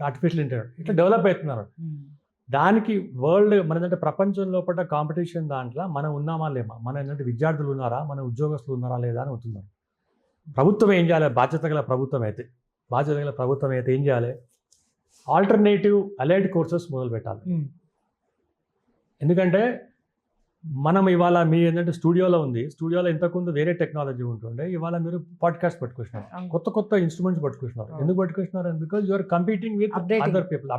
ఆర్టిఫిషియల్ ఇంటెలిజెన్స్. ఇట్లా డెవలప్ అవుతున్నారు. దానికి వరల్డ్ మనదంటే ప్రపంచం లోపల కాంపిటీషన్ దాంట్లో మనం ఉన్నామా లేమా, మన ఏంటంటే విద్యార్థులు ఉన్నారా, మన ఉద్యోగస్తులు ఉన్నారా లేదా అని అవుతున్నారు. ప్రభుత్వం ఏం చేయాలి? బాధ్యత గల ప్రభుత్వం అయితే ఏం చేయాలి? ఆల్టర్నేటివ్ అలైడ్ కోర్సెస్ మొదలు పెట్టాలి. ఎందుకంటే మనం ఇవాళ మీ ఏంటంటే స్టూడియోలో ఇంతకుముందు వేరే టెక్నాలజీ ఉంటుండే, ఇవాళ మీరు పాడ్కాస్ట్ పట్టుకొచ్చినారు, కొత్త ఇన్స్ట్రుమెంట్స్ పట్టుకొచ్చినారు. ఎందుకు పట్టుకొచ్చినారు? Because you are competing with other people,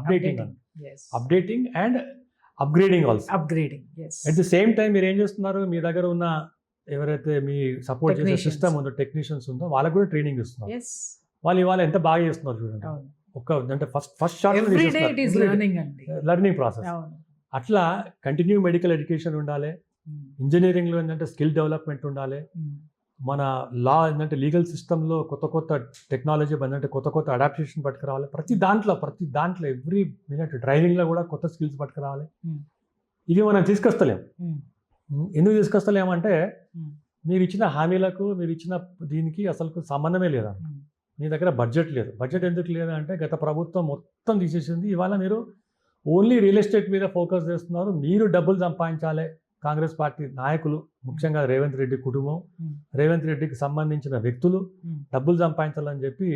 updating and upgrading also. At the same time మీరు ఏం చేస్తున్నారు, మీ దగ్గర ఉన్న ఎవరైతే మీ సపోర్ట్ చేసే సిస్టమ్ ఉందో, టెక్నీషియన్స్ ఉందో, వాళ్ళకు కూడా ట్రైనింగ్ ఇస్తున్నారు. వాళ్ళు ఇవాళ ఎంత బాగా చేస్తున్నారు చూడండి. అంటే ఫస్ట్ షాట్ లెర్నింగ్ ప్రాసెస్. అట్లా కంటిన్యూ మెడికల్ ఎడ్యుకేషన్ ఉండాలి, ఇంజనీరింగ్లో ఏంటంటే స్కిల్ డెవలప్మెంట్ ఉండాలి, మన లా ఏంటంటే లీగల్ సిస్టంలో కొత్త టెక్నాలజీ ఏంటంటే కొత్త అడాప్టేషన్ పట్టుకురావాలి. ప్రతి దాంట్లో ఎవ్రీ మినిట్ డ్రైవింగ్లో కూడా కొత్త స్కిల్స్ పట్టుకురావాలి. ఇవి మనం తీసుకొస్తలేం. ఎందుకు తీసుకొస్తలేమంటే, మీరు ఇచ్చిన హామీలకు, మీరు ఇచ్చిన దీనికి అసలు సంబంధమే లేదా. మీ దగ్గర బడ్జెట్ లేదు. బడ్జెట్ ఎందుకు లేదా అంటే, గత ప్రభుత్వం మొత్తం తీసేసింది. ఇవాళ మీరు ఓన్లీ రియల్ ఎస్టేట్ మీద ఫోకస్ చేస్తున్నారు. మీరు డబ్బులు సంపాదించాలి. కాంగ్రెస్ పార్టీ నాయకులు, ముఖ్యంగా రేవంత్ రెడ్డి కుటుంబం, రేవంత్ రెడ్డికి సంబంధించిన వ్యక్తులు డబ్బులు సంపాదించాలని చెప్పి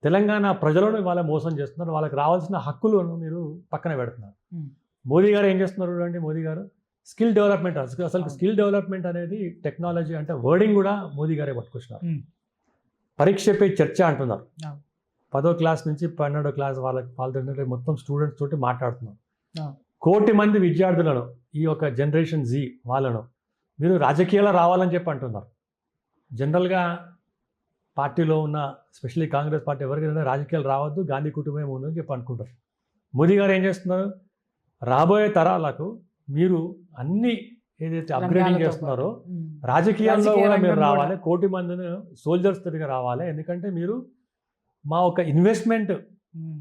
తెలంగాణ ప్రజలను ఇవాళ మోసం చేస్తున్నారు. వాళ్ళకి రావాల్సిన హక్కులను మీరు పక్కన పెడుతున్నారు. మోదీ గారు ఏం చేస్తున్నారు చూడండి. మోదీ గారు స్కిల్ డెవలప్మెంట్, అసలు స్కిల్ డెవలప్మెంట్ అనేది టెక్నాలజీ అంటే వర్డింగ్ కూడా మోదీ గారే పట్టుకొచ్చినారు. పరీక్షపై చర్చ అంటున్నారు. 10వ క్లాస్ నుంచి 12వ క్లాస్ వాళ్ళతో మొత్తం స్టూడెంట్స్ తోటి మాట్లాడుతున్నారు. 1 కోటి మంది విద్యార్థులను, ఈ యొక్క జనరేషన్ Z వాళ్ళను మీరు రాజకీయాల్లో రావాలని చెప్పి అంటున్నారు. జనరల్గా పార్టీలో ఉన్న స్పెషల్లీ కాంగ్రెస్ పార్టీ ఎవరికైనా రాజకీయాలు రావద్దు, గాంధీ కుటుంబమే ఉందని చెప్పి అనుకుంటారు. మోదీ గారు ఏం చేస్తున్నారు, రాబోయే తరాలకు మీరు అన్ని ఏదైతే అప్గ్రేడింగ్ రంగాలతో చేస్తున్నారో ఉమ్. రాజకీయాల్లో రాజకీయ కూడా మీరు రంగం రావాలి, కోటి మందిని సోల్జర్స్ తిరిగి రావాలి. ఎందుకంటే మీరు మా ఒక ఇన్వెస్ట్మెంట్ ఉమ్.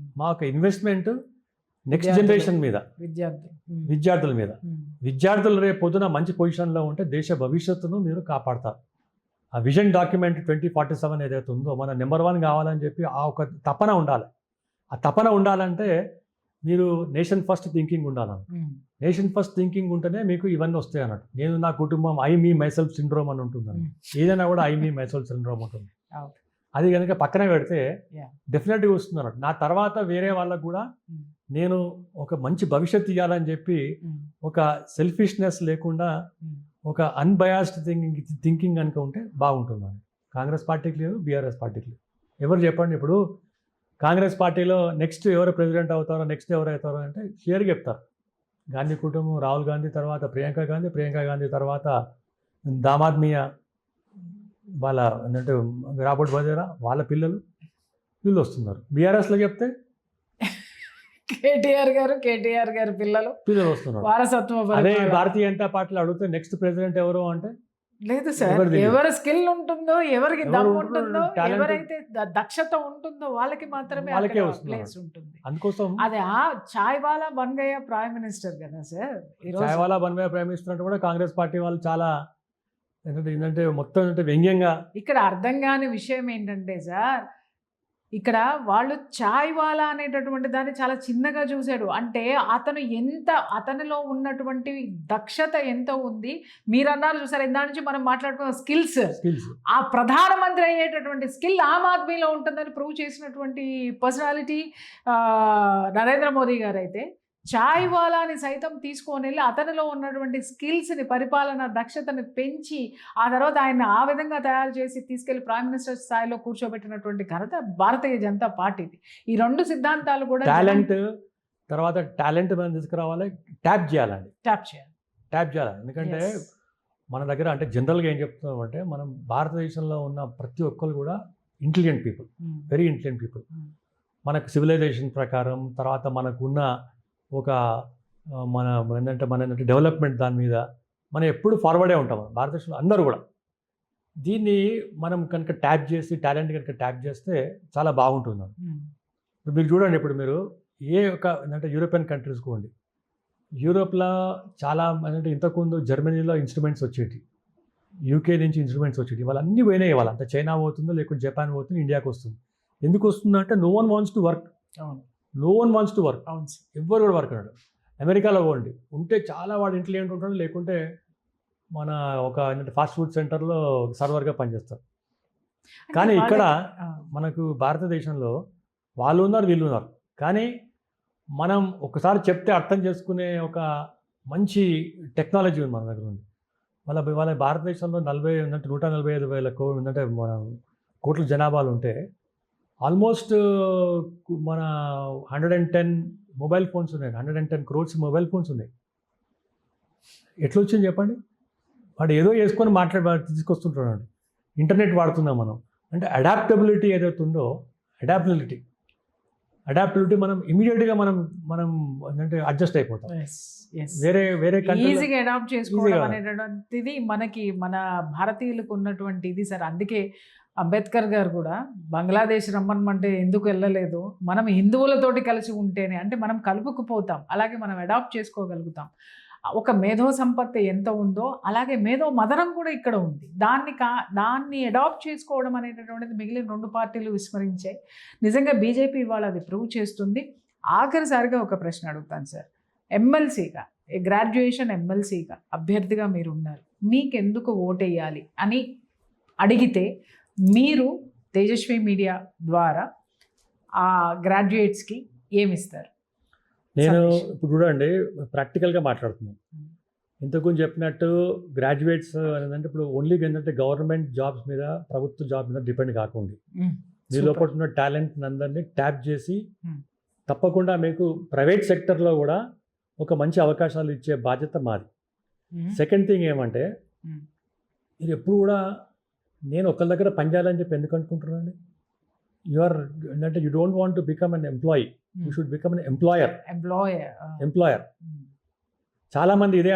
నెక్స్ట్ విద్యార్థులు. జనరేషన్ మీద, విద్యార్థి ఉమ్. విద్యార్థుల మీద. ఉమ్. విద్యార్థులు రేపు పొద్దున మంచి పొజిషన్లో ఉంటే దేశ భవిష్యత్తును మీరు కాపాడతారు. ఆ విజన్ డాక్యుమెంట్ 2047 ఏదైతే ఉందో మన నెంబర్ 1 కావాలని చెప్పి ఆ ఒక తపన ఉండాలి. ఆ తపన ఉండాలంటే మీరు నేషన్ ఫస్ట్ థింకింగ్ ఉండాలని. ఉమ్. నేషన్ ఫస్ట్ థింకింగ్ ఉంటేనే మీకు ఇవన్నీ వస్తాయి అన్నట్టు. నేను నా కుటుంబం ఐ మీ మైసెల్ఫ్ సిండ్రోమ్ అని ఉంటుంది. ఏదైనా కూడా ఐ మీ మైసెల్ఫ్ సిండ్రోమ్ ఉంటుంది. అవును. అది కనుక పక్కన పెడితే Yeah. డెఫినెట్గా వస్తుంది అన్నట్టు. నా తర్వాత వేరే వాళ్ళకు కూడా ఉమ్. నేను ఒక మంచి భవిష్యత్తు ఇవ్వాలని చెప్పి ఉమ్. ఒక సెల్ఫిష్నెస్ లేకుండా ఉమ్. ఒక అన్బయాస్డ్ థింకింగ్ కనుక ఉంటే బాగుంటుందని. కాంగ్రెస్ పార్టీకి లేదు, బీఆర్ఎస్ పార్టీకి లేదు. ఎవరు చెప్పండి ఇప్పుడు కాంగ్రెస్ పార్టీలో నెక్స్ట్ ఎవరు ప్రెసిడెంట్ అవుతారో, నెక్స్ట్ ఎవరు అవుతారో అంటే క్లియర్గా చెప్తారు. గాంధీ కుటుంబం, రాహుల్ గాంధీ తర్వాత ప్రియాంక గాంధీ తర్వాత దామాద్మియా వాళ్ళ అంటే రాబర్ట్ వదేరా వాళ్ళ పిల్లలు వీళ్ళు వస్తున్నారు. బీఆర్ఎస్లో చెప్తే కేటీఆర్ గారు పిల్లలు వస్తున్నారు. వారసత్వ అదే పరిపాలన. భారతీయ జనతా పార్టీలో అడిగితే నెక్స్ట్ ప్రెసిడెంట్ ఎవరు అంటే లేదు సార్, ఎవరు తెలియదు. ఎవరి స్కిల్ ఉంటుందో, ఎవరికి ఎవరు దమ్ము ఉంటుందో, ఉంటుందో, talent ఎవరైతే దక్షత ఉంటుందో వాళ్ళకి మాత్రమే వాళ్ళకే అక్కడ వస్తున్నారు. ప్లేస్ ఉంటుంది. అందుకోసం అదే చాయ్ వాలా బన్ గయా ప్రైమ్ మినిస్టర్ కదా సార్ ఈరోజు. చాయ్వాలా బన్వే ప్రైమ్ మినిస్టర్ అంటే కూడా కాంగ్రెస్ పార్టీ వాళ్ళు చాలా ఏంటంటే మొత్తం అంటే వ్యంగ్యంగా ఇక్కడ అర్థం కాని విషయం ఏంటంటే సార్, ఇక్కడ వాళ్ళు చాయ్ వాలా అనేటటువంటి దాన్ని చాలా చిన్నగా చూశాడు. అంటే అతనిలో ఉన్నటువంటి దక్షత ఎంత ఉంది. మీరు అన్నారు చూసారు, దాని నుంచి మనం మాట్లాడుకున్న స్కిల్స్, ఆ ప్రధానమంత్రి అయ్యేటటువంటి స్కిల్ ఆమ్ ఆద్మీలో ఉంటుందని ప్రూవ్ చేసినటువంటి పర్సనాలిటీ నరేంద్ర మోదీ గారు అయితే చాయ్ వాలాని సైతం తీసుకొని వెళ్ళి అతనిలో ఉన్నటువంటి స్కిల్స్ని, పరిపాలన దక్షతని పెంచి ఆ తర్వాత ఆయన ఆ విధంగా తయారు చేసి తీసుకెళ్లి ప్రైమ్ మినిస్టర్ స్థాయిలో కూర్చోబెట్టినటువంటి ఘనత భారతీయ జనతా పార్టీది. ఈ రెండు సిద్ధాంతాలు కూడా టాలెంట్ మనం తీసుకురావాలి, ట్యాప్ చేయాలండి. ట్యాప్ చేయాలి. ఎందుకంటే మన దగ్గర అంటే జనరల్గా ఏం చెప్తున్నామంటే మనం భారతదేశంలో ఉన్న ప్రతి ఒక్కరు కూడా intelligent people, very intelligent people. మనకు సివిలైజేషన్ ప్రకారం తర్వాత మనకున్న ఒక ఏంటంటే మన డెవలప్మెంట్ దాని మీద మనం ఎప్పుడు ఫార్వర్డే ఉంటాం భారతదేశంలో అందరూ కూడా. దీన్ని మనం కనుక ట్యాప్ చేసి టాలెంట్ కనుక ట్యాప్ చేస్తే చాలా బాగుంటుంది. మీరు చూడండి, ఇప్పుడు మీరు ఏ ఒక అంటే యూరోపియన్ కంట్రీస్ పోండి, యూరోప్లో చాలా అంటే ఇంతకుముందు జర్మనీలో ఇన్స్ట్రుమెంట్స్ వచ్చేటి, యూకే నుంచి ఇన్స్ట్రుమెంట్స్ వచ్చేటి, వాళ్ళన్నీ పోయినాయి. వాళ్ళ అంత చైనా పోతుందో లేకుంటే జపాన్ పోతుందో ఇండియాకి వస్తుంది. ఎందుకు వస్తుందంటే no one wants to work. అవును. ఎవ్వరు కూడా వర్క్ అన్నాడు. అమెరికాలో పోండి, ఉంటే చాలా వాడు ఇంటెలిజెంట్ ఉంటాడు, లేకుంటే మన ఒక ఫాస్ట్ ఫుడ్ సెంటర్లో సర్వర్గా పనిచేస్తారు. కానీ ఇక్కడ మనకు భారతదేశంలో వాళ్ళు ఉన్నారు, వీళ్ళు ఉన్నారు. కానీ మనం ఒకసారి చెప్తే అర్థం చేసుకునే ఒక మంచి టెక్నాలజీ ఉంది మన దగ్గర ఉంది. వాళ్ళ భారతదేశంలో 145,000 మన కోట్ల జనాభాలు ఉంటే ఆల్మోస్ట్ మన 110 మొబైల్ ఫోన్స్ ఉన్నాయి, 110 crores మొబైల్ ఫోన్స్ ఉన్నాయి. ఎట్లా వచ్చింది చెప్పండి? వాడు ఏదో వేసుకొని తీసుకొస్తుంటున్నాడు. ఇంటర్నెట్ వాడుతున్నాం మనం. అంటే అడాప్టబిలిటీ ఏదైతే ఉందో, అడాప్టబిలిటీ మనం ఇమీడియట్గా మనం అంటే అడ్జస్ట్ అయిపోతాం. వేరే ఈజీగా అడాప్ట్ చేసుకోవడం అనేటువంటిది మన భారతీయులకు ఉన్నటువంటి ఇది సార్. అందుకే అంబేద్కర్ గారు కూడా బంగ్లాదేశ్ రమ్మనమంటే ఎందుకు వెళ్ళలేదు, మనం హిందువులతోటి కలిసి ఉంటేనే, అంటే మనం కలుపుకుపోతాం, అలాగే మనం అడాప్ట్ చేసుకోగలుగుతాం. ఒక మేధో సంపత్తి ఎంత ఉందో అలాగే మేధో మదనం కూడా ఇక్కడ ఉంది. దాన్ని అడాప్ట్ చేసుకోవడం అనేటటువంటిది మిగిలిన రెండు పార్టీలు విస్మరించాయి. నిజంగా బీజేపీ ఇవాళ అది ప్రూవ్ చేస్తుంది. ఆఖరిసారిగా ఒక ప్రశ్న అడుగుతాను సార్. ఎమ్మెల్సీగా, గ్రాడ్యుయేషన్ ఎమ్మెల్సీగా అభ్యర్థిగా మీరు ఉన్నారు, మీకెందుకు ఓటేయాలి అని అడిగితే మీరు తేజస్వి మీడియా ద్వారా ఆ గ్రాడ్యుయేట్స్కి ఏమిస్తారు? నేను ఇప్పుడు చూడండి, ప్రాక్టికల్గా మాట్లాడుతున్నాను. ఇంతకుముందు చెప్పినట్టు గ్రాడ్యుయేట్స్ అంటే ఇప్పుడు ఓన్లీ ఏంటంటే గవర్నమెంట్ జాబ్స్ మీద, ప్రభుత్వ జాబ్ మీద డిపెండ్ కాకుండా మీ లోపల ఉన్న టాలెంట్ అందరినీ ట్యాప్ చేసి తప్పకుండా మీకు ప్రైవేట్ సెక్టర్లో కూడా ఒక మంచి అవకాశాలు ఇచ్చే బాధ్యత మాది. సెకండ్ థింగ్ ఏమంటే, మీరు ఎప్పుడు కూడా నేను ఒకళ్ళ దగ్గర పనిచేయాలని చెప్పి ఎందుకు అనుకుంటున్నాను? అంటే you don't want to become an employee, you should become an employer. Employer చాలా మంది ఇదే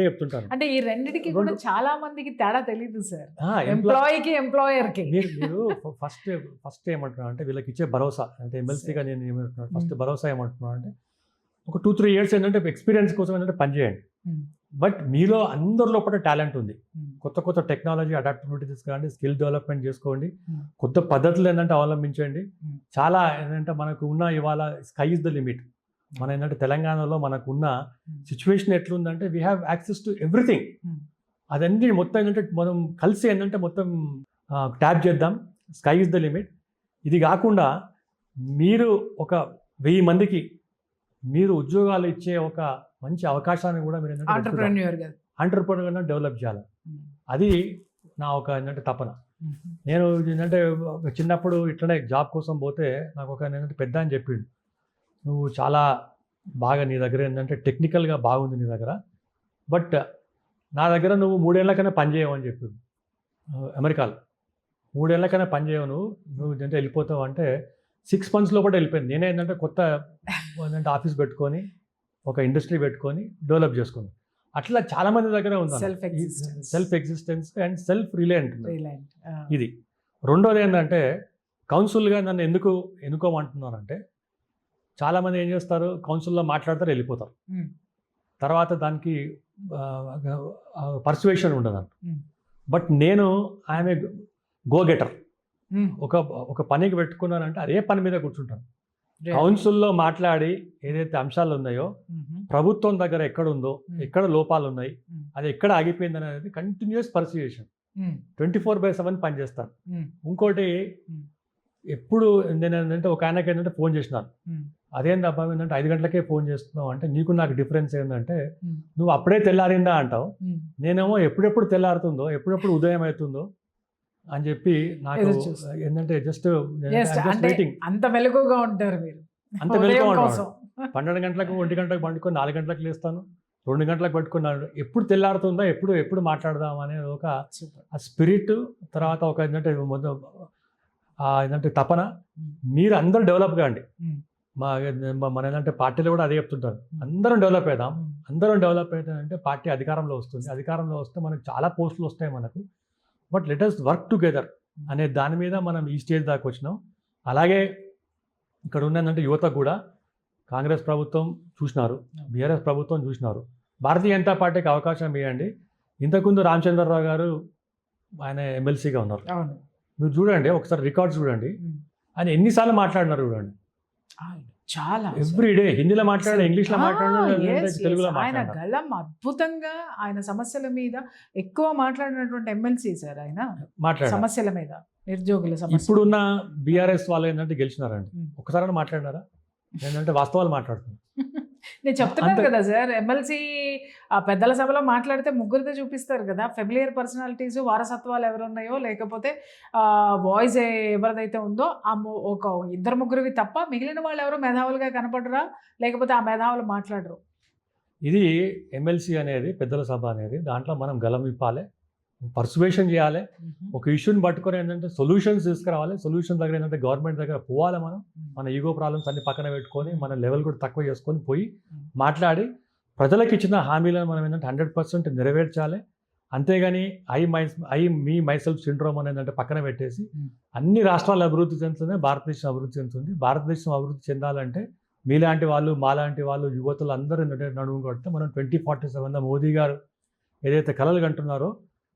చెప్తుంటారు. అంటే ఈ రెండిటికి కూడా చాలా మందికి తేడా తెలియదు సార్. ఎంప్లాయీకి ఎంప్లాయర్కి మీరు ఫస్ట్ ఏమంటున్నారు అంటే వీళ్ళకి ఇచ్చే భరోసా అంటే ఎమ్మెల్సీగా నేను ఏమంటున్నాను ఫస్ట్ భరోసా ఏమంటున్నాను అంటే ఒక 2-3 years ఏంటంటే ఎక్స్పీరియన్స్ కోసం ఏంటంటే పనిచేయండి. బట్ మీలో అందరి లోపల టాలెంట్ ఉంది. కొత్త టెక్నాలజీ అడాప్టబిలిటీ తీసుకోండి, స్కిల్ డెవలప్మెంట్ చేసుకోండి, కొత్త పద్ధతులు ఏంటంటే అవలంబించండి. చాలా ఏంటంటే మనకు ఉన్న ఇవాళ స్కై ఇస్ ద లిమిట్. మన ఏంటంటే తెలంగాణలో మనకున్న సిచ్యువేషన్ ఎట్లుందంటే we have access to everything. అదన్నీ మొత్తం ఏంటంటే మనం కలిసి ఏంటంటే మొత్తం ట్యాప్ చేద్దాం. Sky is the limit. ఇది కాకుండా మీరు ఒక 1000 మందికి మీరు ఉద్యోగాలు ఇచ్చే ఒక మంచి అవకాశాన్ని కూడా మీరు ఎంటర్‌ప్రెన్యూర్‌గా డెవలప్ చేయాలి. అది నా ఒక ఏంటంటే తపన. నేను ఏంటంటే చిన్నప్పుడు ఇట్లనే జాబ్ కోసం పోతే నాకు ఒక ఏంటంటే పెద్ద అని చెప్పిండు, నువ్వు చాలా బాగా నీ దగ్గర ఏంటంటే టెక్నికల్గా బాగుంది నీ దగ్గర, బట్ నా దగ్గర నువ్వు 3 ఏళ్ళకైనా పని చేయవు అని చెప్పిండు. అమెరికాలో 3 ఏళ్ళకైనా పని చేయవు నువ్వు ఏంటంటే వెళ్ళిపోతావు అంటే 6 months లోపల వెళ్ళిపోయింది. నేనే ఏంటంటే కొత్త ఏంటంటే ఆఫీస్ పెట్టుకొని ఒక ఇండస్ట్రీ పెట్టుకొని డెవలప్ చేసుకున్నాను. అట్లా చాలా మంది దగ్గర ఉంది self existence and self reliant. ఇది రెండోది ఏంటంటే కౌన్సిల్గా నన్ను ఎందుకు ఎన్నుకోమంటున్నానంటే చాలామంది ఏం చేస్తారు, కౌన్సిల్లో మాట్లాడతారు వెళ్ళిపోతారు, తర్వాత దానికి పర్సువేషన్ ఉండదు. బట్ నేను ఐఎమ్ ఏ గో గెటర్. ఒక పనికి పెట్టుకున్నానంటే అదే పని మీద కూర్చుంటాను. కౌన్సిల్లో మాట్లాడి ఏదైతే అంశాలు ఉన్నాయో ప్రభుత్వం దగ్గర ఎక్కడ ఉందో, ఎక్కడ లోపాలు ఉన్నాయి, అది ఎక్కడ ఆగిపోయింది అనేది కంటిన్యూస్ పర్సుయేషన్ 24/7 పనిచేస్తాను. ఇంకోటి ఎప్పుడు నేను ఏంటంటే ఒక ఆయనకి ఏంటంటే ఫోన్ చేసినాను, అదేంటి అబ్బా ఏంటంటే 5 గంటలకే ఫోన్ చేస్తున్నావు అంటే నీకు నాకు డిఫరెన్స్ ఏంటంటే నువ్వు అప్పుడే తెల్లారిందా అంటావు, నేనేమో ఎప్పుడెప్పుడు తెల్లారుతుందో ఎప్పుడెప్పుడు ఉదయం అవుతుందో అని చెప్పి నాకు ఏంటంటే జస్ట్ వెయిటింగ్. అంత మెలకుగా ఉంటారు మీరు. అంత మెలకుగా ఉంటాను. 12 గంటలకు 1 గంటలకు పండుకొని 4 గంటలకు లేస్తాను, 2 గంటలకు పట్టుకున్నాను, ఎప్పుడు తెల్లారుతుందా ఎప్పుడు మాట్లాడదాం అనేది ఒక స్పిరిట్. తర్వాత ఒక ఏంటంటే తపన. మీరు అందరూ డెవలప్ కాండి. మన ఏంటంటే పార్టీలో కూడా అదే చెప్తుంటారు, అందరం డెవలప్ అవుదాం. అందరం డెవలప్ అవుతామంటే పార్టీ అధికారంలో వస్తుంది. అధికారంలో వస్తే మనకు చాలా పోస్టులు వస్తాయి మనకు. But let us work together అనే దాని మీద మనం ఈ స్టేజ్ దాకా వచ్చినాం. అలాగే ఇక్కడ ఉన్నదంటే యువత కూడా కాంగ్రెస్ ప్రభుత్వం చూసినారు, బీఆర్ఎస్ ప్రభుత్వం చూసినారు, భారతీయ జనతా పార్టీకి అవకాశం ఇవ్వండి. ఇంతకుముందు రామచంద్రరావు గారు ఆయన ఎమ్మెల్సీగా ఉన్నారు. మీరు చూడండి ఒకసారి రికార్డ్స్ చూడండి, ఆయన ఎన్నిసార్లు మాట్లాడినారు చూడండి. చాలా ఎవ్రీడే హిందీలో మాట్లాడారు, ఇంగ్లీష్లో మాట్లాడారు, తెలుగులో ఆయన గళం అద్భుతంగా. ఆయన సమస్యల మీద ఎక్కువ మాట్లాడినటువంటి ఎమ్మెల్సీ సార్ ఆయన. సమస్యల మీద, నిరుద్యోగుల సమస్య. ఇప్పుడున్న బీఆర్ఎస్ వాళ్ళు ఏంటంటే గెలిచినారండి, ఒక్కసారి మాట్లాడినారా? ఏంటంటే వాస్తవాలు మాట్లాడుతున్నారు. నేను చెప్తున్నాను కదా సార్, ఎమ్మెల్సీ పెద్దల సభలో మాట్లాడితే ముగ్గురితో చూపిస్తారు కదా, ఫెమిలియర్ పర్సనాలిటీస్, వారసత్వాలు ఎవరున్నాయో, లేకపోతే వాయిస్ ఎవరిదైతే ఉందో ఒక 2-3 తప్ప మిగిలిన వాళ్ళు ఎవరో మేధావులుగా కనపడరా, లేకపోతే ఆ మేధావులు మాట్లాడరు. ఇది ఎమ్మెల్సీ అనేది, పెద్దల సభ అనేది, దాంట్లో మనం గలం ఇప్పాలి, పర్సువేషన్ చేయాలి, ఒక ఇష్యూని పట్టుకొని ఏంటంటే సొల్యూషన్స్ తీసుకురావాలి. సొల్యూషన్ దగ్గర ఏంటంటే గవర్నమెంట్ దగ్గర పోవాలి. మన ఈగో ప్రాబ్లమ్స్ అన్ని పక్కన పెట్టుకొని మన లెవెల్ కూడా తక్కువ చేసుకొని పోయి మాట్లాడి ప్రజలకు ఇచ్చిన హామీలను మనం ఏంటంటే 100% నెరవేర్చాలి. అంతేగాని మీ మైసెల్ఫ్ సిండ్రోమ్ అనేది అంటే పక్కన పెట్టేసి అన్ని రాష్ట్రాలు అభివృద్ధి చెందుతుంది, భారతదేశం అభివృద్ధి చెందుతుంది. భారతదేశం అభివృద్ధి చెందాలంటే మీలాంటి వాళ్ళు, మాలాంటి వాళ్ళు, యువతులు అందరూ నడుము కొడితే మనం 2047 మోదీ గారు ఏదైతే కలలు కంటున్నారో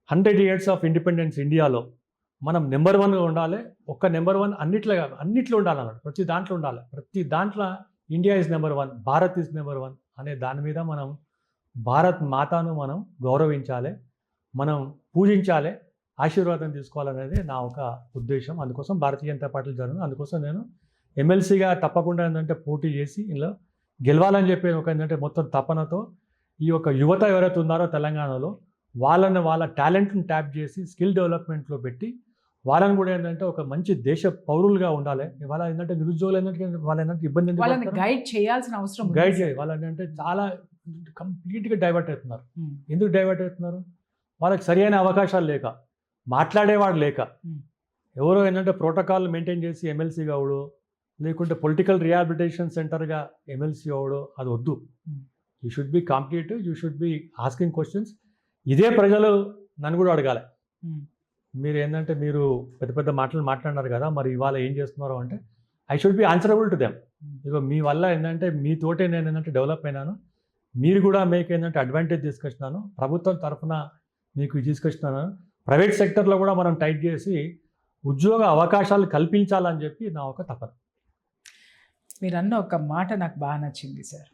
100 years ఆఫ్ ఇండిపెండెన్స్ ఇండియాలో మనం నెంబర్ 1గా ఉండాలి. ఒక్క నెంబర్ 1 అన్నిట్లో ఉండాలన్నాడు, ప్రతి దాంట్లో ఉండాలి. ప్రతి దాంట్లో India is number 1, Bharat is number 1 అనే దాని మీద మనం భారత్ మాతాను మనం గౌరవించాలి, మనం పూజించాలి, ఆశీర్వాదం తీసుకోవాలనేది నా ఒక ఉద్దేశం. అందుకోసం భారతీయ జనతా పార్టీ జరిగింది. అందుకోసం నేను ఎమ్మెల్సీగా తప్పకుండా ఏంటంటే పోటీ చేసి ఇందులో గెలవాలని చెప్పి ఒక ఏంటంటే మొత్తం తపనతో ఈ యొక్క యువత ఎవరైతే ఉన్నారో తెలంగాణలో వాళ్ళ టాలెంట్ని ట్యాప్ చేసి స్కిల్ డెవలప్మెంట్లో పెట్టి వాళ్ళని కూడా ఏంటంటే ఒక మంచి దేశ పౌరులుగా ఉండాలి. ఇవాళ ఏంటంటే నిరుద్యోగులు ఏంటంటే వాళ్ళు ఏంటంటే ఇబ్బంది గైడ్ చేయాల్సిన అవసరం, గైడ్ చేయాలి. వాళ్ళు ఏంటంటే చాలా కంప్లీట్గా డైవర్ట్ అవుతున్నారు. ఎందుకు డైవర్ట్ అవుతున్నారు? వాళ్ళకి సరైన అవకాశాలు లేక, మాట్లాడేవాడు లేక Hmm. ఎవరో ఏంటంటే ప్రోటోకాల్ మెయింటైన్ చేసి ఎమ్మెల్సీ కావడు, లేకుంటే పొలిటికల్ రిహాబిలిటేషన్ సెంటర్గా ఎమ్మెల్సీ కావడు, అది వద్దు. Hmm. You should be competitive, you should be asking questions. ఇదే ప్రజలు నన్ను కూడా అడగాలి. Hmm. మీరు ఏంటంటే మీరు పెద్ద పెద్ద మాటలు మాట్లాడినారు కదా, మరి ఇవాళ ఏం చేస్తున్నారు అంటే I should be answerable to them. ఇక మీ వల్ల ఏంటంటే మీతోటే నేను ఏంటంటే డెవలప్ అయినాను, మీరు కూడా మీకు ఏంటంటే అడ్వాంటేజ్ తీసుకొచ్చినాను, ప్రభుత్వం తరఫున మీకు తీసుకొచ్చినాను, ప్రైవేట్ సెక్టర్లో కూడా మనం టైట్ చేసి ఉద్యోగ అవకాశాలు కల్పించాలని చెప్పి నా ఒక తపన. మీరు అన్న ఒక మాట నాకు బాగా నచ్చింది సార్.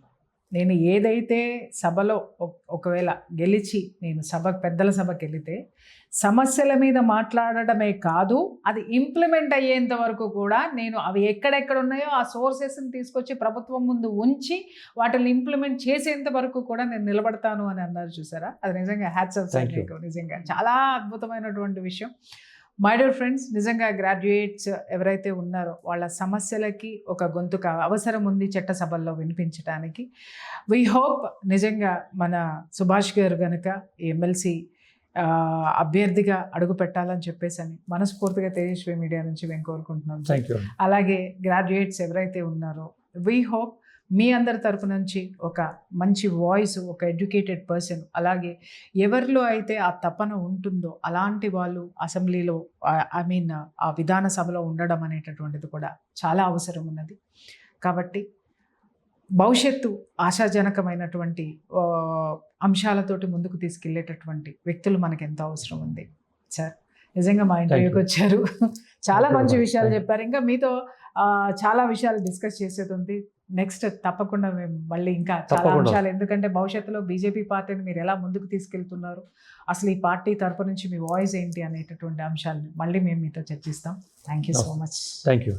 నేను ఏదైతే సభలో ఒకవేళ గెలిచి నేను పెద్దల సభకి వెళితే సమస్యల మీద మాట్లాడడమే కాదు, అది ఇంప్లిమెంట్ అయ్యేంత వరకు కూడా నేను అవి ఎక్కడెక్కడ ఉన్నాయో ఆ సోర్సెస్ని తీసుకొచ్చి ప్రభుత్వం ముందు ఉంచి వాటిని ఇంప్లిమెంట్ చేసేంత వరకు కూడా నేను నిలబడతాను అని అన్నారు చూసారా. అది నిజంగా హ్యాట్స్ ఆఫ్ సార్ మీకు, నిజంగా చాలా అద్భుతమైనటువంటి విషయం. మై డియర్ ఫ్రెండ్స్, నిజంగా గ్రాడ్యుయేట్స్ ఎవరైతే ఉన్నారో వాళ్ళ సమస్యలకి ఒక గొంతుక అవసరం ఉంది చట్టసభల్లో వినిపించడానికి. వీ హోప్ నిజంగా మన సుభాష్ గారు కనుక ఎమ్మెల్సీ అభ్యర్థిగా అడుగు పెట్టాలని చెప్పేసి అని మనస్ఫూర్తిగా తేజస్వి మీడియా నుంచి మేము కోరుకుంటున్నాం. అలాగే గ్రాడ్యుయేట్స్ ఎవరైతే ఉన్నారో వీ హోప్ మీ అందరి తరపు నుంచి ఒక మంచి వాయిస్, ఒక ఎడ్యుకేటెడ్ పర్సన్, అలాగే ఎవరిలో అయితే ఆ తపన ఉంటుందో అలాంటి వాళ్ళు అసెంబ్లీలో ఆ విధాన సభలో ఉండడం అనేటటువంటిది కూడా చాలా అవసరం ఉన్నది. కాబట్టి భవిష్యత్తు ఆశాజనకమైనటువంటి అంశాలతోటి ముందుకు తీసుకెళ్లేటటువంటి వ్యక్తులు మనకు ఎంతో అవసరం ఉంది. సార్ నిజంగా మా ఇంటర్వ్యూకి వచ్చారు, చాలా మంచి విషయాలు చెప్పారు. ఇంకా మీతో చాలా విషయాలు డిస్కస్ చేసేది ఉంది. నెక్స్ట్ తప్పకుండా మేము మళ్ళీ ఇంకా చాలా అంశాలు, ఎందుకంటే భవిష్యత్తులో బీజేపీ పార్టీని మీరు ఎలా ముందుకు తీసుకెళ్తున్నారు, అసలు ఈ పార్టీ తరపు నుంచి మీ వాయిస్ ఏంటి అనేటటువంటి అంశాలను మళ్ళీ మేము మీతో చర్చిస్తాం. Thank you so much. Thank you.